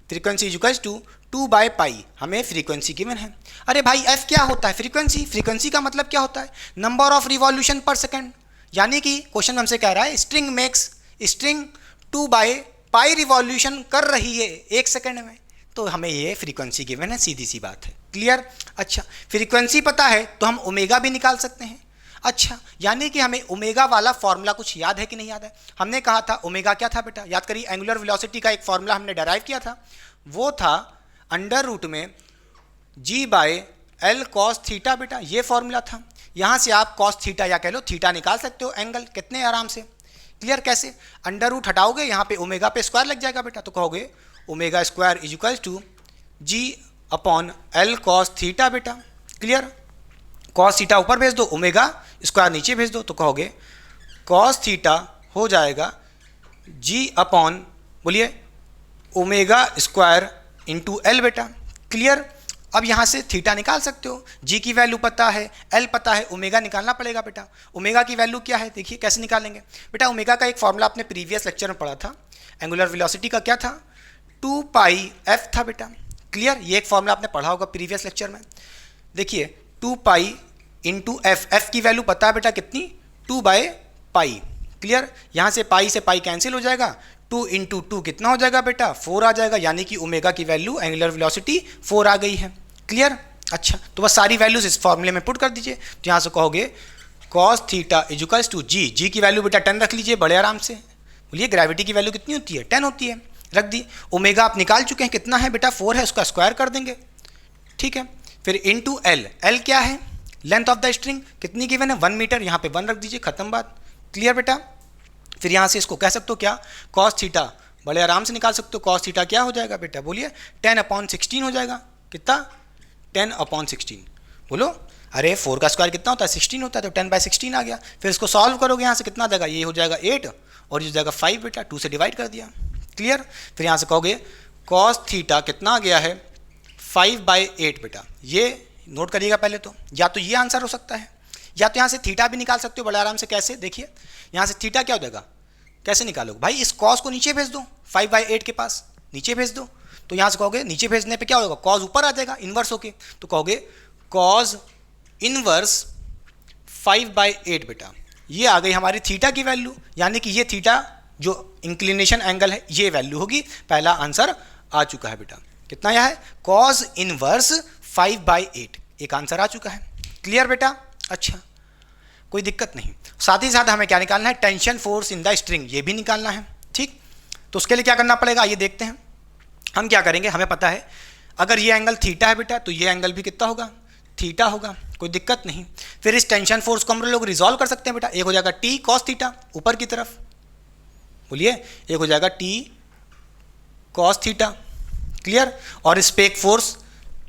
फ्रीक्वेंसी इक्वल्स टू 2/π, हमें फ्रीक्वेंसी गिवन है। अरे भाई एफ क्या होता है, फ्रीक्वेंसी। फ्रीक्वेंसी का मतलब क्या होता है, number of revolution per second, यानी कि क्वेश्चन हमसे कह रहा है स्ट्रिंग 2/π रिवॉल्यूशन कर रही है 1 सेकेंड में, तो हमें ये फ्रीक्वेंसी गिवन है, सीधी सी बात है। क्लियर? अच्छा, फ्रीक्वेंसी पता है तो हम ओमेगा भी निकाल सकते हैं। अच्छा, यानी कि हमें ओमेगा वाला फॉर्मूला कुछ याद है कि नहीं याद है। हमने कहा था ओमेगा क्या था बेटा, याद करिए, एंगुलर वेलोसिटी का एक फॉर्मूला हमने डेराइव किया था, वो था अंडर रूट में g/l cos थीटा बेटा, ये फॉर्मूला था। यहाँ से आप cos थीटा या कह लो थीटा निकाल सकते हो एंगल, कितने आराम से। क्लियर? कैसे, अंडर रूट हटाओगे, यहाँ पे ओमेगा पे स्क्वायर लग जाएगा बेटा, तो कहोगे omega square is equal to g/l cos theta बेटा। क्लियर? cos थीटा ऊपर भेज दो, ओमेगा स्क्वायर नीचे भेज दो, तो कहोगे cos थीटा हो जाएगा बोलिए ओमेगा स्क्वायर इंटू एल बेटा। क्लियर? अब यहाँ से थीटा निकाल सकते हो, जी की वैल्यू पता है, एल पता है, ओमेगा निकालना पड़ेगा बेटा। ओमेगा की वैल्यू क्या है, देखिए कैसे निकालेंगे बेटा। ओमेगा का एक फॉर्मूला आपने प्रीवियस लेक्चर में पढ़ा था, एंगुलर वेलोसिटी का क्या था, 2πf था बेटा। क्लियर? ये एक फॉर्मूला आपने पढ़ा होगा प्रीवियस लेक्चर में। देखिए 2π इंटू एफ, एफ की वैल्यू पता है बेटा कितनी, 2/π। क्लियर? यहाँ से पाई से पाई कैंसिल हो जाएगा, 2 इंटू 2 कितना हो जाएगा बेटा, 4 आ जाएगा, यानी कि ओमेगा की वैल्यू एंगुलर वेलोसिटी 4 आ गई है। क्लियर? अच्छा, तो बस सारी वैल्यूज इस फॉर्मूले में पुट कर दीजिए, तो यहाँ से कहोगे cos theta is equals to G की वैल्यू बेटा 10 रख लीजिए बड़े आराम से। बोलिए ग्रेविटी की वैल्यू कितनी होती है, 10 होती है, रख दी। ओमेगा आप निकाल चुके हैं, कितना है बेटा, 4 है, उसका स्क्वायर कर देंगे, ठीक है। फिर इंटू एल, एल क्या है, लेंथ ऑफ द स्ट्रिंग कितनी गिवन है, 1 मीटर, यहाँ पे 1 रख दीजिए, खत्म बात। क्लियर बेटा? फिर यहाँ से इसको कह सकते हो क्या, cos थीटा बड़े आराम से निकाल सकते हो। cos थीटा क्या हो जाएगा बेटा, बोलिए 10/16 हो जाएगा, कितना, 10/16। बोलो, अरे 4 का स्क्वायर कितना होता है, 16 होता है, तो 10/16 आ गया। फिर इसको सॉल्व करोगे, यहाँ से कितना देगा, ये हो जाएगा 8 और ये हो जाएगा 5 बेटा, 2 से डिवाइड कर दिया। क्लियर? फिर यहाँ से कहोगे cos थीटा कितना आ गया है, 5/8 बेटा। ये नोट करिएगा पहले तो, या तो ये आंसर हो सकता है, या तो यहाँ से थीटा भी निकाल सकते हो बड़े आराम से। कैसे, देखिए यहाँ से थीटा क्या हो जाएगा, कैसे निकालोगे भाई, इस cos को नीचे भेज दो, 5/8 के पास नीचे भेज दो, तो यहाँ से कहोगे नीचे भेजने पे क्या होगा, cos ऊपर आ जाएगा इन्वर्स होके, तो कहोगे cos इनवर्स 5/8 बेटा। ये आ गई हमारी थीटा की वैल्यू, यानी कि ये थीटा जो इंक्लिनेशन एंगल है ये वैल्यू होगी। पहला आंसर आ चुका है बेटा, कितना यह है, cos इनवर्स 5/8, एक आंसर आ चुका है। क्लियर बेटा? अच्छा, कोई दिक्कत नहीं। साथ ही साथ हमें क्या निकालना है, tension force in the string, ये भी निकालना है। ठीक, तो उसके लिए क्या करना पड़ेगा, ये देखते हैं। हम क्या करेंगे, हमें पता है अगर ये एंगल थीटा है बेटा तो ये एंगल भी कितना होगा, थीटा होगा, कोई दिक्कत नहीं। फिर इस टेंशन फोर्स को हम लोग रिजॉल्व कर सकते हैं बेटा। एक हो जाएगा टी कॉस थीटा ऊपर की तरफ, बोलिए, एक हो जाएगा टी कॉस थीटा, क्लियर। और इस पे एक फोर्स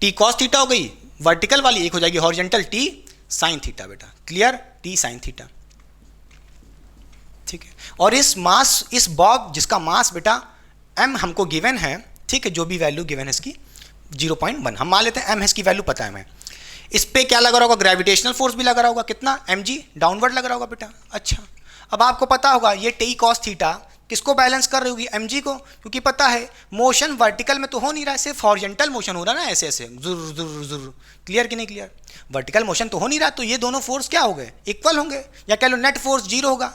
टी कॉस थीटा हो गई वर्टिकल वाली, एक हो जाएगी हॉरिजॉन्टल टी साइन थीटा बेटा, क्लियर, टी साइन थीटा, ठीक है। और इस मास, इस बॉब जिसका मास बेटा m हमको गिवन है, ठीक है, जो भी वैल्यू गिवन है इसकी 0.1 हम मान लेते हैं, m है इसकी वैल्यू पता है हमें। इस पे क्या लगा रहा होगा, ग्रेविटेशनल फोर्स भी लगा रहा होगा, कितना mg डाउनवर्ड लग रहा होगा बेटा। अच्छा, अब आपको पता होगा ये टी कॉस थीटा किसको बैलेंस कर रही होगी, mg को, क्योंकि पता है मोशन वर्टिकल में तो हो नहीं रहा है, सिर्फ हॉरिजॉन्टल मोशन हो रहा है ना, ऐसे ऐसे जुर जुर जुर, क्लियर कि नहीं क्लियर? वर्टिकल मोशन तो हो नहीं रहा, तो ये दोनों फोर्स क्या हो गए, इक्वल होंगे, या कह लो नेट फोर्स 0 होगा,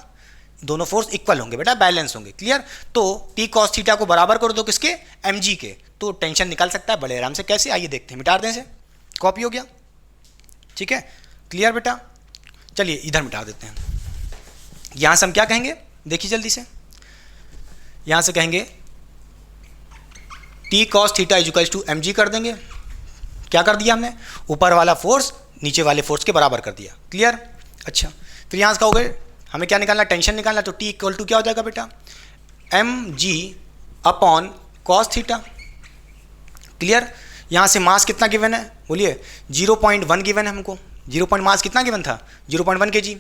दोनों फोर्स इक्वल होंगे बेटा, बैलेंस होंगे, क्लियर। तो टी कॉस थीटा को बराबर कर दो किसके, mg के, तो टेंशन निकल सकता है बड़े आराम से। कैसे, आइए देखते हैं, मिटा दें इसे, कॉपी हो गया, ठीक है, क्लियर बेटा। चलिए इधर मिटा देते हैं। यहां से हम क्या कहेंगे, देखिए जल्दी से, यहां से कहेंगे T cos theta equals to mg कर देंगे। क्या कर दिया हमने, ऊपर वाला फोर्स नीचे वाले फोर्स के बराबर कर दिया, क्लियर। अच्छा, फिर यहां से कहोगे हमें क्या निकालना, टेंशन निकालना, तो टी इक्वल टू क्या हो जाएगा बेटा, mg upon cos theta, clear. यहाँ से मास कितना गिवन है, बोलिए 0.1 गिवन है हमको, 0. मास कितना गिवन था, 0.1 kg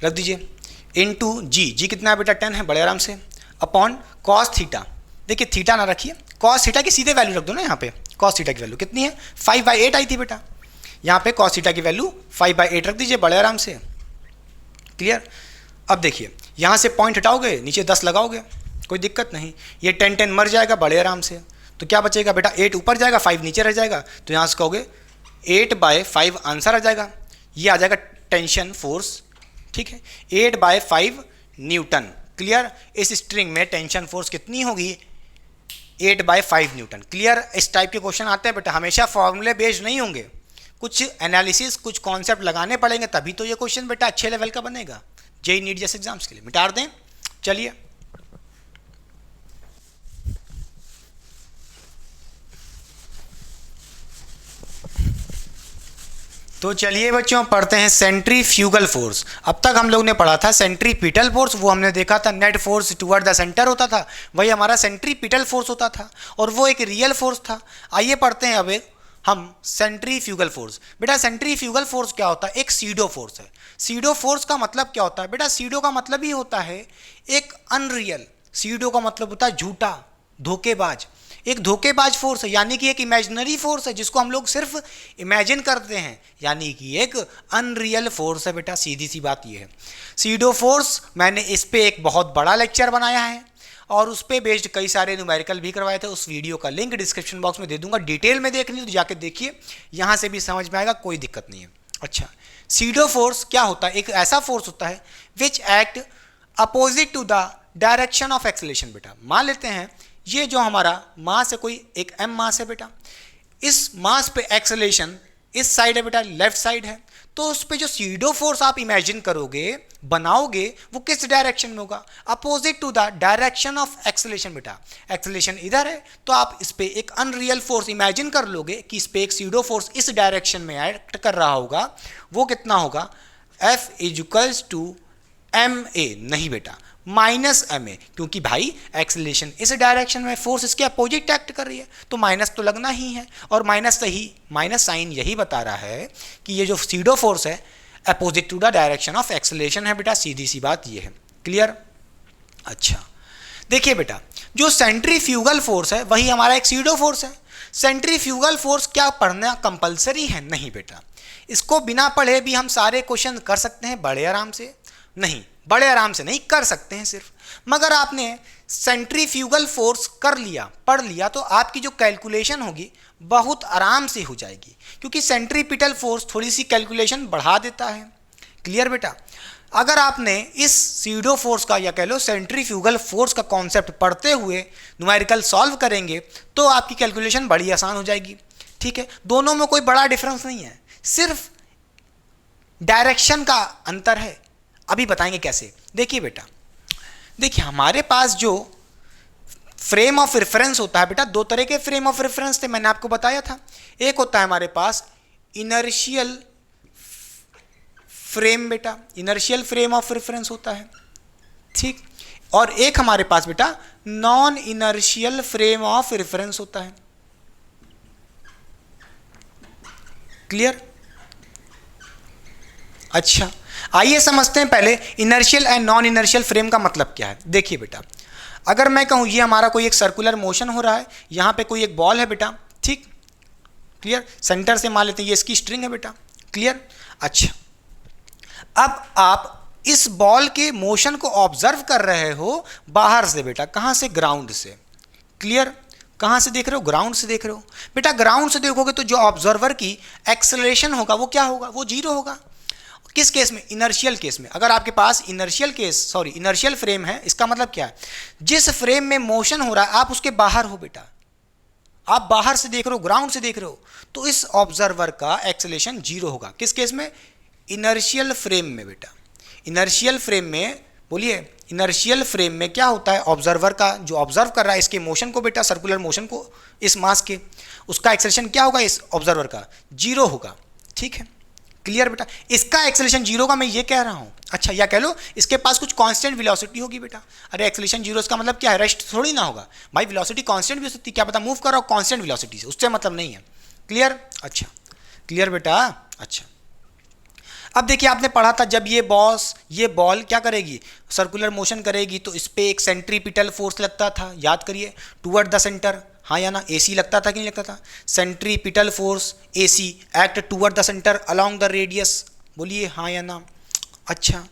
रख दीजिए, इनटू जी कितना है बेटा 10 है, बड़े आराम से, अपॉन कॉस थीटा, देखिए थीटा ना रखिए, कॉस थीटा की सीधे वैल्यू रख दो ना, यहाँ पे कॉस थीटा की वैल्यू कितनी है, 5/8 आई थी बेटा, यहाँ पे कॉस थीटा की वैल्यू 5/8 रख दीजिए, बड़े आराम से, क्लियर। अब देखिए यहाँ से पॉइंट हटाओगे, नीचे 10 लगाओगे, कोई दिक्कत नहीं, ये 10 मर जाएगा बड़े आराम से, तो क्या बचेगा बेटा, 8 ऊपर जाएगा 5 नीचे रह जाएगा, तो यहाँ से कहोगे 8/5 आंसर आ जाएगा, ये आ जाएगा टेंशन फोर्स, ठीक है, 8/5 न्यूटन, क्लियर। इस स्ट्रिंग में टेंशन फोर्स कितनी होगी, 8/5 न्यूटन, क्लियर। इस टाइप के क्वेश्चन आते हैं बेटा, हमेशा फॉर्मूले बेस्ड नहीं होंगे, कुछ एनालिसिस, कुछ कॉन्सेप्ट लगाने पड़ेंगे, तभी तो ये क्वेश्चन बेटा अच्छे लेवल का बनेगा, जेई नीट जैसे एग्जाम्स के लिए। मिटा दें, चलिए तो चलिए बच्चों पढ़ते हैं सेंट्रीफ्यूगल फोर्स। अब तक हम लोग ने पढ़ा था सेंट्रीपिटल फोर्स, वो हमने देखा था net force toward the centre होता था, वही हमारा सेंट्रीपिटल फोर्स होता था, और वो एक रियल फोर्स था। आइए पढ़ते हैं अब हम सेंट्रीफ्यूगल फोर्स। बेटा सेंट्रीफ्यूगल फोर्स क्या होता है, एक सीडो फोर्स है। सीडो फोर्स का मतलब क्या होता है बेटा, सीडो का मतलब ही होता है एक अनरियल, सीडो का मतलब होता है झूठा, धोखेबाज, एक धोखेबाज फोर्स है, यानी कि एक इमेजिनरी फोर्स है जिसको हम लोग सिर्फ इमेजिन करते हैं, यानी कि एक अनरियल फोर्स है बेटा, सीधी सी बात ये है। सीडो फोर्स मैंने इस पे एक बहुत बड़ा लेक्चर बनाया है और उस पे बेस्ड कई सारे न्यूमेरिकल भी करवाए थे, उस वीडियो का लिंक डिस्क्रिप्शन बॉक्स में दे दूंगा, डिटेल में देखनी तो जाके देखिए, यहाँ से भी समझ में आएगा, कोई दिक्कत नहीं है। अच्छा, सीडो फोर्स क्या होता है, एक ऐसा फोर्स होता है which act opposite to the direction of acceleration. बेटा मान लेते हैं ये जो हमारा मास है, कोई एक m मास है बेटा, इस मास पे एक्सेलरेशन इस साइड है बेटा, लेफ्ट साइड है, तो उस पे जो सीडो फोर्स आप इमेजिन करोगे, बनाओगे, वो किस डायरेक्शन में होगा, opposite to the direction of acceleration. बेटा एक्सेलरेशन इधर है, तो आप इस पे एक अनरियल फोर्स इमेजिन कर लोगे कि इस पे एक सीडो फोर्स इस डायरेक्शन में एक्ट कर रहा होगा, वो कितना होगा, F इक्वल्स टू ma, नहीं बेटा माइनस ma, क्योंकि भाई एक्सेलरेशन इस डायरेक्शन में, फोर्स इसके अपोजिट एक्ट कर रही है, तो माइनस तो लगना ही है, और माइनस साइन यही बता रहा है कि ये जो सीडो फोर्स है opposite to the direction of acceleration है बेटा, सीधी सी बात ये है, क्लियर। अच्छा देखिए बेटा, जो सेंट्रीफ्यूगल फोर्स है वही हमारा एक सीडो फोर्स है। सेंट्रीफ्यूगल फोर्स क्या पढ़ना कंपलसरी है, नहीं बेटा, इसको बिना पढ़े भी हम सारे क्वेश्चन कर सकते हैं बड़े आराम से, नहीं बड़े आराम से नहीं कर सकते हैं सिर्फ, मगर आपने सेंट्रीफ्यूगल फोर्स कर लिया, पढ़ लिया, तो आपकी जो कैलकुलेशन होगी बहुत आराम से हो जाएगी, क्योंकि सेंट्रीपिटल फोर्स थोड़ी सी कैलकुलेशन बढ़ा देता है, क्लियर बेटा। अगर आपने इस सीडो फोर्स का या कह लो सेंट्रीफ्यूगल फोर्स का कॉन्सेप्ट पढ़ते हुए न्यूमेरिकल सॉल्व करेंगे तो आपकी कैलकुलेशन बड़ी आसान हो जाएगी, ठीक है। दोनों में कोई बड़ा डिफरेंस नहीं है, सिर्फ डायरेक्शन का अंतर है। अभी बताएंगे कैसे। देखिए बेटा, देखिए हमारे पास जो फ्रेम ऑफ रेफरेंस होता है बेटा, दो तरह के फ्रेम ऑफ रेफरेंस थे, मैंने आपको बताया था। एक होता है हमारे पास इनर्शियल फ्रेम बेटा, इनर्शियल फ्रेम ऑफ रेफरेंस होता है, ठीक। और एक हमारे पास बेटा non inertial frame of reference होता है। क्लियर? अच्छा, आइए समझते हैं पहले inertial and non inertial frame का मतलब क्या है। देखिए बेटा, अगर मैं कहूं ये हमारा कोई एक सर्कुलर मोशन हो रहा है, यहां पे कोई एक बॉल है बेटा, ठीक। क्लियर? सेंटर से मान लेते हैं ये इसकी स्ट्रिंग है बेटा। क्लियर? अच्छा, अब आप इस बॉल के मोशन को ऑब्जर्व कर रहे हो बाहर से बेटा, कहां से? ग्राउंड से। क्लियर? कहां से देख रहे हो? ग्राउंड से देख रहे हो बेटा। ग्राउंड से देखोगे तो जो ऑब्जर्वर की एक्सेलरेशन होगा वो क्या होगा? वो जीरो होगा। किस केस में? इनर्शियल केस में। अगर आपके पास इनर्शियल फ्रेम है, इसका मतलब क्या है? जिस फ्रेम में मोशन हो रहा है आप उसके बाहर हो बेटा, आप बाहर से देख रहे हो, ग्राउंड से देख रहे हो, तो इस ऑब्जर्वर का एक्सेलरेशन जीरो होगा। किस केस में? इनर्शियल फ्रेम में बेटा। इनर्शियल फ्रेम में, बोलिए, इनर्शियल फ्रेम में क्या होता है? ऑब्जर्वर का, जो ऑब्जर्व कर रहा है इसके मोशन को बेटा, सर्कुलर मोशन को, इस मास के, उसका एक्सेलरेशन क्या होगा? इस ऑब्जर्वर का जीरो होगा। ठीक है? क्लियर बेटा? इसका एक्सेलरेशन जीरो का मैं ये कह रहा हूं। अच्छा, या कह लो इसके पास कुछ कांस्टेंट वेलोसिटी होगी बेटा। अरे एक्सेलरेशन जीरो, इसका मतलब क्या है? रेस्ट थोड़ी ना होगा भाई, वेलोसिटी कांस्टेंट भी हो सकती है, क्या पता मूव कर रहा हो कांस्टेंट वेलोसिटी से, उससे मतलब नहीं है। क्लियर? अच्छा, क्लियर बेटा? अच्छा, अब देखिए आपने पढ़ा था जब ये बॉल क्या करेगी? सर्कुलर मोशन करेगी तो इस पे एक सेंट्रीपिटल फोर्स लगता था, याद करिए, टुवर्ड द सेंटर, हाँ या ना? एसी लगता था कि नहीं लगता था? Centripetal force AC act toward the centre along the radius, बोलिए हाँ या ना? अच्छा,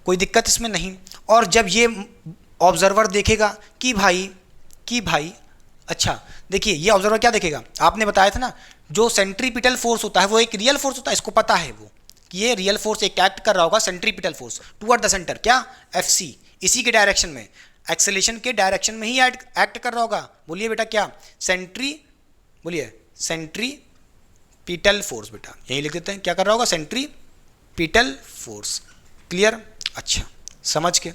कोई दिक्कत इसमें नहीं। और जब ये ऑब्जर्वर देखेगा कि भाई अच्छा, देखिए ये ऑब्जर्वर क्या देखेगा? आपने बताया था ना, जो सेंट्रीपिटल फोर्स होता है वो एक रियल फोर्स होता है, इसको पता है वो कि ये रियल फोर्स एक एक्ट कर रहा होगा, centripetal force toward the centre, क्या? एफसी, इसी के डायरेक्शन में, एक्सेलेरेशन के डायरेक्शन में ही एक्ट कर रहा होगा। बोलिए बेटा क्या? बोलिए सेंट्रीपिटल फोर्स बेटा, यही लिख देते हैं, क्या कर रहा होगा? Centripetal force. क्लियर? अच्छा, समझ के।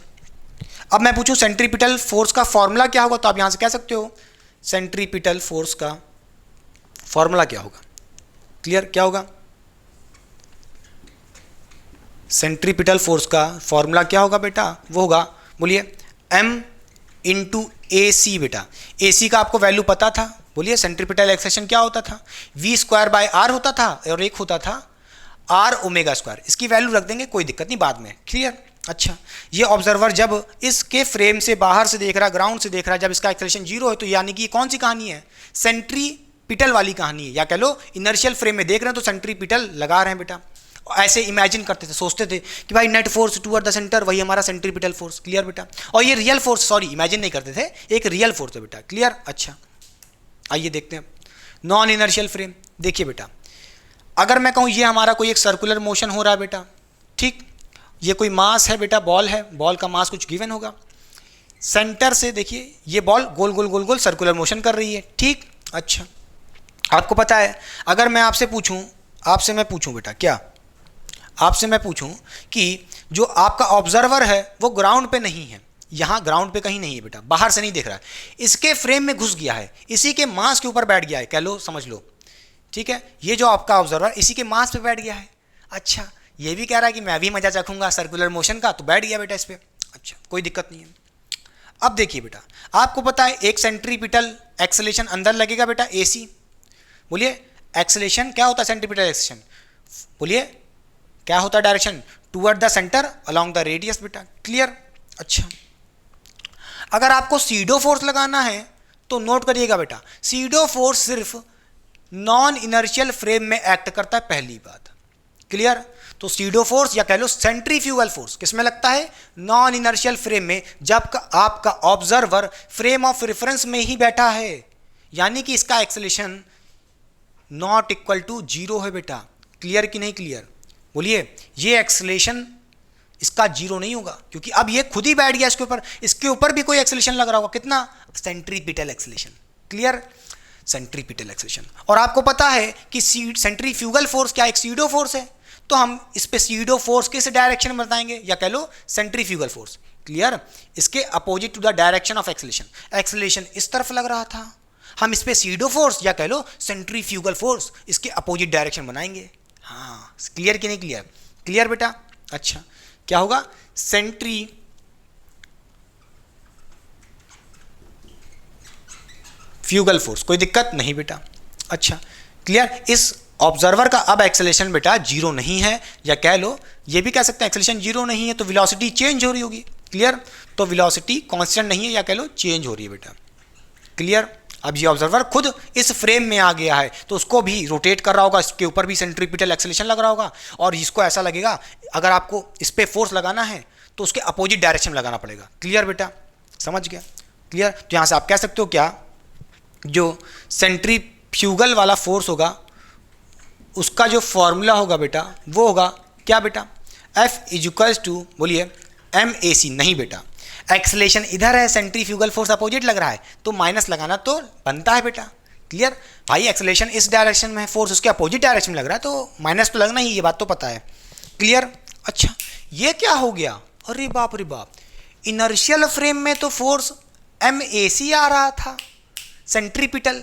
अब मैं पूछूं सेंट्रीपिटल फोर्स का फॉर्मूला क्या होगा, तो आप यहां से कह सकते हो सेंट्रीपिटल फोर्स का फॉर्मूला क्या होगा? क्लियर? क्या होगा? सेंट्रीपिटल फोर्स का फॉर्मूला क्या होगा बेटा? वो होगा, बोलिए, m इंटू ए सी बेटा। ए सी का आपको वैल्यू पता था, बोलिए सेंट्रीपिटल एक्सेलरेशन क्या होता था? v²/r होता था, और एक होता था r ओमेगा स्क्वायर। इसकी वैल्यू रख देंगे, कोई दिक्कत नहीं बाद में। क्लियर? अच्छा, ये ऑब्जर्वर जब इसके फ्रेम से बाहर से देख रहा है, ग्राउंड से देख रहा है, जब इसका एक्सेलरेशन जीरो है, तो यानी कि कौन सी कहानी है? सेंट्रीपिटल वाली कहानी है, या कह लो इनर्शियल फ्रेम में देख रहे हैं तो सेंट्रीपिटल लगा रहे हैं बेटा। ऐसे इमेजिन करते थे, सोचते थे कि भाई net force toward the centre, वही हमारा सेंट्रीपिटल फोर्स। क्लियर बेटा? और ये रियल फोर्स, इमेजिन नहीं करते थे, एक रियल फोर्स है बेटा। क्लियर? अच्छा, आइए देखते हैं नॉन इनर्शियल फ्रेम। देखिए बेटा, अगर मैं कहूँ ये हमारा कोई एक सर्कुलर मोशन हो रहा है बेटा, ठीक, ये कोई मास है बेटा, बॉल है, बॉल का मास कुछ गिवन होगा, सेंटर से देखिए ये बॉल गोल गोल गोल गोल सर्कुलर मोशन कर रही है, ठीक। अच्छा, आपको पता है, अगर मैं आपसे पूछूं बेटा, क्या आपसे मैं पूछूं कि जो आपका ऑब्जर्वर है वो ग्राउंड पे नहीं है, यहाँ ग्राउंड पे कहीं नहीं है बेटा, बाहर से नहीं देख रहा है, इसके फ्रेम में घुस गया है, इसी के मास के ऊपर बैठ गया है, कह लो, समझ लो, ठीक है, ये जो आपका ऑब्जर्वर इसी के मास पे बैठ गया है। अच्छा, ये भी कह रहा है कि मैं भी मजा चखूंगा सर्कुलर मोशन का, तो बैठ गया बेटा इस पर। अच्छा, कोई दिक्कत नहीं है। अब देखिए बेटा, आपको पता है एक सेंट्रीपिटल एक्सेलरेशन अंदर लगेगा बेटा, एसी। बोलिए एक्सेलरेशन क्या होता है? सेंट्रीपिटल एक्सेलरेशन, बोलिए क्या होता है? Direction toward the centre along the radius बेटा। क्लियर? अच्छा, अगर आपको सीडो फोर्स लगाना है तो नोट करिएगा बेटा, सीडो फोर्स सिर्फ नॉन इनर्शियल फ्रेम में एक्ट करता है, पहली बात। क्लियर? तो सीडो फोर्स या कह लो सेंट्रीफ्यूगल फोर्स किस में लगता है? नॉन इनर्शियल फ्रेम में, जब आपका ऑब्जर्वर फ्रेम ऑफ रेफरेंस में ही बैठा है, यानी कि इसका acceleration not equal to zero है बेटा। क्लियर कि नहीं क्लियर? बोलिए, ये एक्सेलरेशन इसका जीरो नहीं होगा, क्योंकि अब ये खुद ही बैठ गया इसके ऊपर भी कोई एक्सेलरेशन लग रहा होगा, कितना? Centripetal acceleration. Clear? Centripetal acceleration. और आपको पता है कि सेंट्रीफ्यूगल फोर्स क्या एक सीडो फोर्स है, तो हम इस पे सीडो फोर्स किस डायरेक्शन में बताएंगे, या कह लो सेंट्रीफ्यूगल फोर्स। क्लियर, इसके opposite to the direction of acceleration, acceleration इस तरफ लग रहा था, हम इस पे सीडो फोर्स या कह लो सेंट्रीफ्यूगल फोर्स इसके अपोजिट डायरेक्शन बनाएंगे। हाँ, क्लियर कि नहीं क्लियर? क्लियर बेटा। अच्छा, क्या होगा, सेंट्री फ्यूगल फोर्स, कोई दिक्कत नहीं बेटा। अच्छा, क्लियर। इस ऑब्जर्वर का अब एक्सेलेरेशन बेटा जीरो नहीं है, या कह लो ये भी कह सकते हैं एक्सेलेरेशन जीरो नहीं है तो वेलोसिटी चेंज हो रही होगी। क्लियर, तो वेलोसिटी कांस्टेंट नहीं है, या कह लो चेंज हो रही है बेटा। क्लियर, अब ये ऑब्जर्वर खुद इस फ्रेम में आ गया है तो उसको भी रोटेट कर रहा होगा, इसके ऊपर भी सेंट्रीपिटल एक्सेलेरेशन लग रहा होगा, और इसको ऐसा लगेगा अगर आपको इस पर फोर्स लगाना है तो उसके अपोजिट डायरेक्शन में लगाना पड़ेगा। क्लियर बेटा, समझ गया? क्लियर, तो यहाँ से आप कह सकते हो क्या, जो सेंट्रीफ्यूगल वाला फोर्स होगा उसका जो फॉर्मूला होगा बेटा वो होगा क्या बेटा, F इक्वल्स टू, बोलिए, MAC। नहीं बेटा, एक्सेलेरेशन इधर है, सेंट्रीफ्यूगल फोर्स अपोजिट लग रहा है तो माइनस लगाना तो बनता है बेटा। क्लियर भाई, एक्सेलेरेशन इस डायरेक्शन में है, फोर्स उसके अपोजिट डायरेक्शन में लग रहा है तो माइनस तो लगना ही, ये बात तो पता है। क्लियर। अच्छा, ये क्या हो गया, अरे बाप रे बाप, इनर्शियल फ्रेम में तो फोर्स MAC आ रहा था, सेंट्रीपिटल,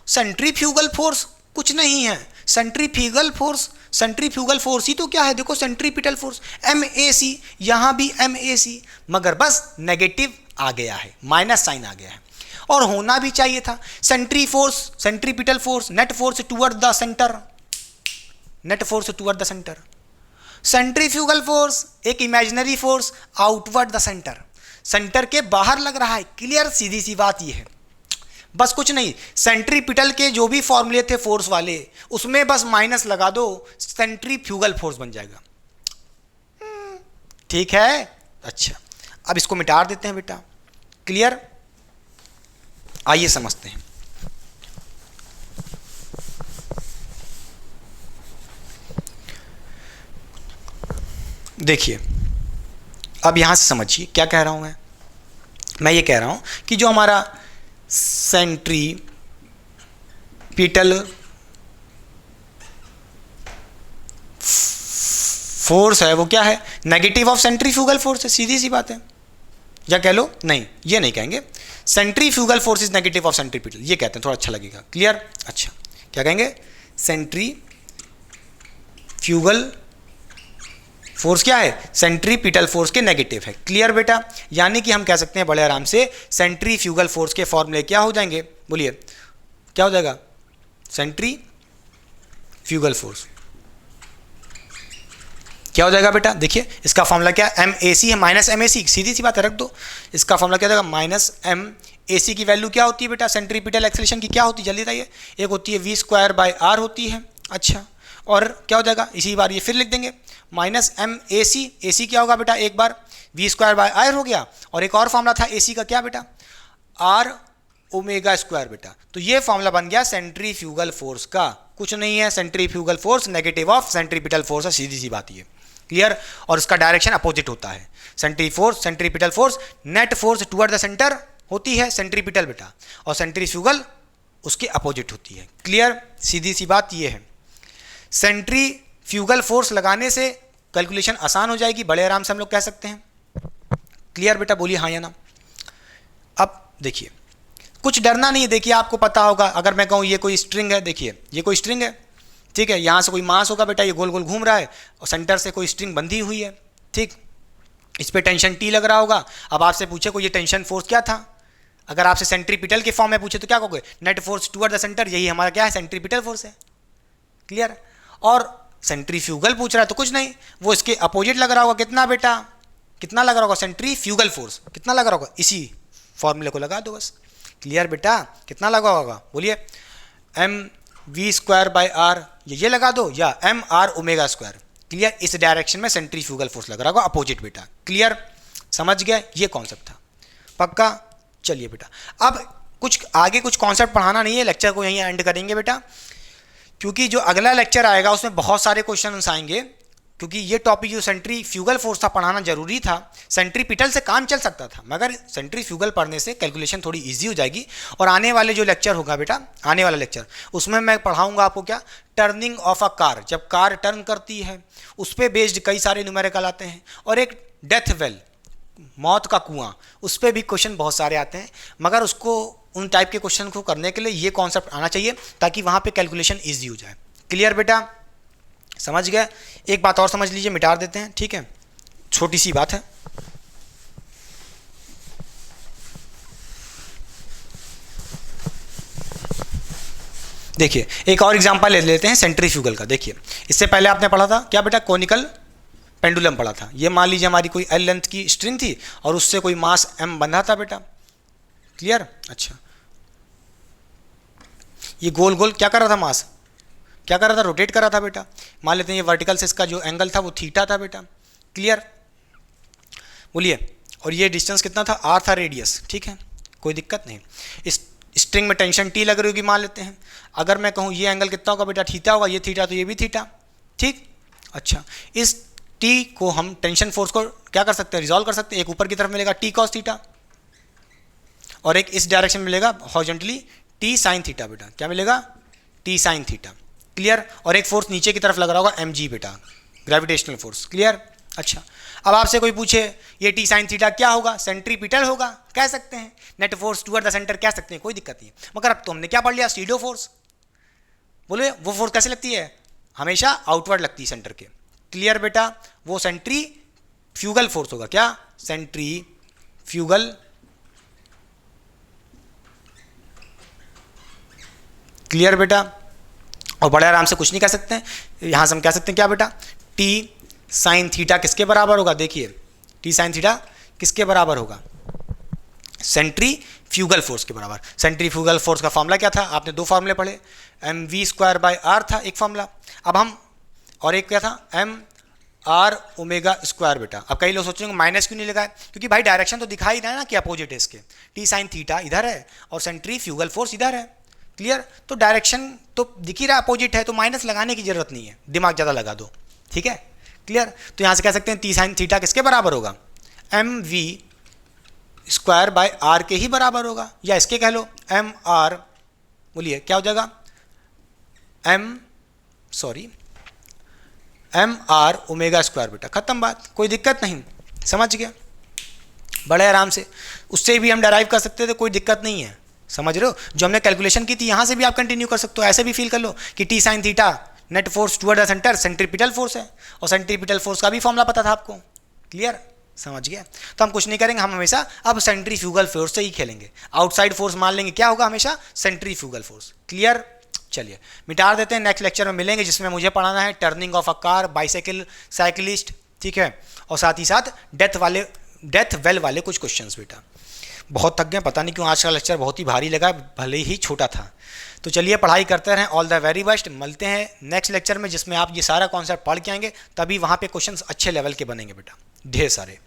सेंट्रीफ्यूगल फोर्स कुछ नहीं है, सेंट्रीफ्यूगल फोर्स ही तो क्या है, देखो सेंट्रीपिटल फोर्स MAC, यहां भी MAC, मगर बस नेगेटिव आ गया है, माइनस साइन आ गया है, और होना भी चाहिए था। Centripetal force, net force toward the centre, net force toward the centre, centrifugal force एक imaginary force outward the centre, centre के बाहर लग रहा है। क्लियर, सीधी सी बात यह है, बस कुछ नहीं, सेंट्रीपिटल के जो भी फॉर्मूले थे फोर्स वाले उसमें बस माइनस लगा दो, सेंट्रीफ्यूगल फोर्स बन जाएगा। ठीक है। अच्छा, अब इसको मिटा देते हैं बेटा। क्लियर, आइए समझते हैं। देखिए, अब यहां से समझिए क्या कह रहा हूं मैं ये कह रहा हूं कि जो हमारा सेंट्रीपिटल फोर्स है वो क्या है, नेगेटिव ऑफ सेंट्रीफ्यूगल फोर्स है, सीधी सी बात है। या कह लो, नहीं ये नहीं कहेंगे, centrifugal force is negative of centripetal, ये कहते हैं, थोड़ा अच्छा लगेगा। क्लियर। अच्छा, क्या कहेंगे, सेंट्रीफ्यूगल फोर्स क्या है, सेंट्रीपिटल फोर्स के नेगेटिव है। क्लियर बेटा, यानी कि हम कह सकते हैं बड़े आराम से सेंट्रीफ्यूगल फोर्स के फॉर्मूले क्या हो जाएंगे, बोलिए क्या हो जाएगा, सेंट्रीफ्यूगल फोर्स क्या हो जाएगा बेटा, देखिए इसका फॉर्मूला क्या है, MAC है माइनस MAC, सीधी सी बात है, रख दो। इसका फॉर्मूला क्या हो जाएगा, माइनस MAC की वैल्यू क्या होती है बेटा, सेंट्रीपिटल एक्सेलेरेशन की क्या होती है, जल्दी बताइए, एक होती है V²/R होती है। अच्छा, और क्या हो जाएगा, इसी बार ये फिर लिख देंगे, माइनस MAC, AC क्या होगा बेटा, एक बार V²/R हो गया, और एक और फॉर्मूला था AC का क्या बेटा, R⍵² बेटा। तो ये फॉर्मूला बन गया सेंट्रीफ्यूगल फोर्स का, कुछ नहीं है, centrifugal force negative of centripetal force है, सीधी सी बात ये। क्लियर, और इसका डायरेक्शन अपोजिट होता है, centripetal force net force toward the centre होती है सेंट्रीपिटल बेटा, और सेंट्रीफ्यूगल उसके अपोजिट होती है। क्लियर, सीधी सी बात ये है। सेंट्रीफ्यूगल फोर्स लगाने से कैलकुलेशन आसान हो जाएगी, बड़े आराम से हम लोग कह सकते हैं। क्लियर बेटा, बोलिए हाँ या ना। अब देखिए, कुछ डरना नहीं है, देखिए आपको पता होगा, अगर मैं कहूँ ये कोई स्ट्रिंग है, देखिए ये कोई स्ट्रिंग है, ठीक है, यहाँ से कोई मास होगा बेटा, ये गोल गोल घूम रहा है, और सेंटर से कोई स्ट्रिंग बंधी हुई है, ठीक, इस पर टेंशन T लग रहा होगा। अब आपसे पूछे कोई ये टेंशन फोर्स क्या था, अगर आपसे सेंट्रीपिटल के फॉर्म में पूछे तो क्या कहोगे, net force toward the centre, यही हमारा क्या है, सेंट्रीपिटल फोर्स है। क्लियर, और सेंट्रीफ्यूगल पूछ रहा है तो कुछ नहीं, वो इसके अपोजिट लग रहा होगा, कितना बेटा, कितना लग रहा होगा, सेंट्रीफ्यूगल फोर्स कितना लग रहा होगा, इसी फॉर्मूले को लगा दो बस। क्लियर बेटा, कितना लगा होगा, बोलिए, MV²/R, ये लगा दो, या MR⍵²। क्लियर, इस डायरेक्शन में सेंट्रीफ्यूगल फोर्स लग रहा होगा अपोजिट बेटा। क्लियर, समझ गए, ये कॉन्सेप्ट था पक्का। चलिए बेटा, अब कुछ आगे कुछ कॉन्सेप्ट पढ़ाना नहीं है, लेक्चर को यहीं एंड करेंगे बेटा, क्योंकि जो अगला लेक्चर आएगा उसमें बहुत सारे क्वेश्चन आएंगे, क्योंकि ये टॉपिक जो सेंट्रीफ्यूगल फोर्स था पढ़ाना जरूरी था। सेंट्रीपिटल से काम चल सकता था, मगर सेंट्रीफ्यूगल पढ़ने से कैलकुलेशन थोड़ी इजी हो जाएगी। और आने वाले जो लेक्चर होगा बेटा, आने वाला लेक्चर, उसमें मैं पढ़ाऊंगा आपको क्या, टर्निंग ऑफ अ कार, जब कार टर्न करती है उस पर बेस्ड कई सारे न्यूमेरिकल आते हैं। और एक डेथ वेल, मौत का कुआं, उस पर भी क्वेश्चन बहुत सारे आते हैं, मगर उसको उन टाइप के क्वेश्चन को करने के लिए ये कॉन्सेप्ट आना चाहिए ताकि वहाँ पे कैलकुलेशन इजी हो जाए। क्लियर बेटा, समझ गए? एक बात और समझ लीजिए, मिटा देते हैं, ठीक है, छोटी सी बात है। देखिए एक और एग्जांपल ले लेते हैं सेंट्रीफ्यूगल का। देखिए इससे पहले आपने पढ़ा था क्या बेटा, कोनिकल पेंडुलम पढ़ा था। ये मान लीजिए हमारी कोई एल लेंथ की स्ट्रिंग थी और उससे कोई मास m बंधा था बेटा। क्लियर? अच्छा, ये गोल गोल क्या कर रहा था, मास क्या कर रहा था, रोटेट कर रहा था बेटा। मान लेते हैं ये वर्टिकल से इसका जो एंगल था वो थीटा था बेटा। क्लियर? बोलिए। और ये डिस्टेंस कितना था, r था, रेडियस, ठीक है, कोई दिक्कत नहीं। इस स्ट्रिंग में टेंशन T लग रही होगी मान लेते हैं। अगर मैं कहूँ ये एंगल कितना होगा बेटा, थीटा होगा, ये थीटा तो ये भी थीटा, ठीक। अच्छा, इस T को हम टेंशन फोर्स को क्या कर सकते हैं, रिजॉल्व कर सकते हैं। एक ऊपर की तरफ मिलेगा T cos थीटा और एक इस डायरेक्शन में मिलेगा हॉरिजॉन्टली T sin थीटा बेटा। क्या मिलेगा, T sin थीटा। क्लियर? और एक फोर्स नीचे की तरफ लग रहा होगा mg बेटा, ग्रेविटेशनल फोर्स। क्लियर? अच्छा, अब आपसे कोई पूछे ये T sin थीटा क्या होगा, सेंट्रीपिटल होगा, कह सकते हैं। Net force toward the centre कह सकते हैं, कोई दिक्कत नहीं है। मगर अब तो हमने क्या पढ़ लिया, स्टीडो फोर्स। बोले वो फोर्स कैसे लगती है, हमेशा आउटवर्ड लगती है सेंटर के। क्लियर बेटा? वो सेंट्रीफ्यूगल फोर्स होगा। क्या, सेंट्रीफ्यूगल। क्लियर बेटा? और बड़े आराम से कुछ नहीं कह सकते हैं, यहां से हम कह सकते हैं क्या बेटा, T sin थीटा किसके बराबर होगा, देखिए T sin थीटा किसके बराबर होगा, सेंट्रीफ्यूगल फोर्स के बराबर। सेंट्रीफ्यूगल फोर्स का फॉर्मूला क्या था, आपने दो फॉर्मूले पढ़े, mv²/r था एक फॉर्मूला। अब हम, और एक क्या था, mr⍵² बेटा। अब कई लोग सोचेंगे माइनस क्यों नहीं लगा है, क्योंकि भाई डायरेक्शन तो दिखाई रहा है ना कि अपोजिट है इसके। T sin थीटा इधर है और सेंट्रीफ्यूगल फोर्स इधर है। क्लियर? तो डायरेक्शन तो दिख ही रहा अपोजिट है, तो माइनस लगाने की जरूरत नहीं है, दिमाग ज़्यादा लगा दो, ठीक है। क्लियर? तो यहाँ से कह सकते हैं T sin थीटा किसके बराबर होगा, mv²/r के ही बराबर होगा, या इसके कह लो mr, बोलिए क्या हो जाएगा, mr⍵² बेटा। खत्म बात, कोई दिक्कत नहीं, समझ गया? बड़े आराम से उससे भी हम डराइव कर सकते थे, कोई दिक्कत नहीं है, समझ रहे हो? जो हमने कैलकुलेशन की थी यहाँ से भी आप कंटिन्यू कर सकते हो। ऐसे भी फील कर लो कि T sin theta net force toward the centre centripetal force है, और सेंट्रीपिटल फोर्स का भी फॉर्मूला पता था आपको। क्लियर? समझ गया? तो हम कुछ नहीं करेंगे, हम हमेशा अब सेंट्रीफ्यूगल फोर्स से ही खेलेंगे। आउटसाइड फोर्स मान लेंगे, क्या होगा हमेशा, सेंट्रीफ्यूगल फोर्स। क्लियर? चलिए मिटा देते हैं, नेक्स्ट लेक्चर में मिलेंगे जिसमें मुझे पढ़ाना है turning of a car, bicycle, cyclist, ठीक है, और साथ ही साथ डेथ वेल वाले कुछ क्वेश्चंस बेटा। बहुत थक गए, पता नहीं क्यों आज का लेक्चर बहुत ही भारी लगा, भले ही छोटा था। तो चलिए पढ़ाई करते रहें, ऑल द वेरी बेस्ट। मिलते हैं नेक्स्ट लेक्चर में जिसमें आप ये सारा कॉन्सेप्ट पढ़ के आएंगे, तभी वहाँ पे क्वेश्चंस अच्छे लेवल के बनेंगे बेटा, ढेर सारे।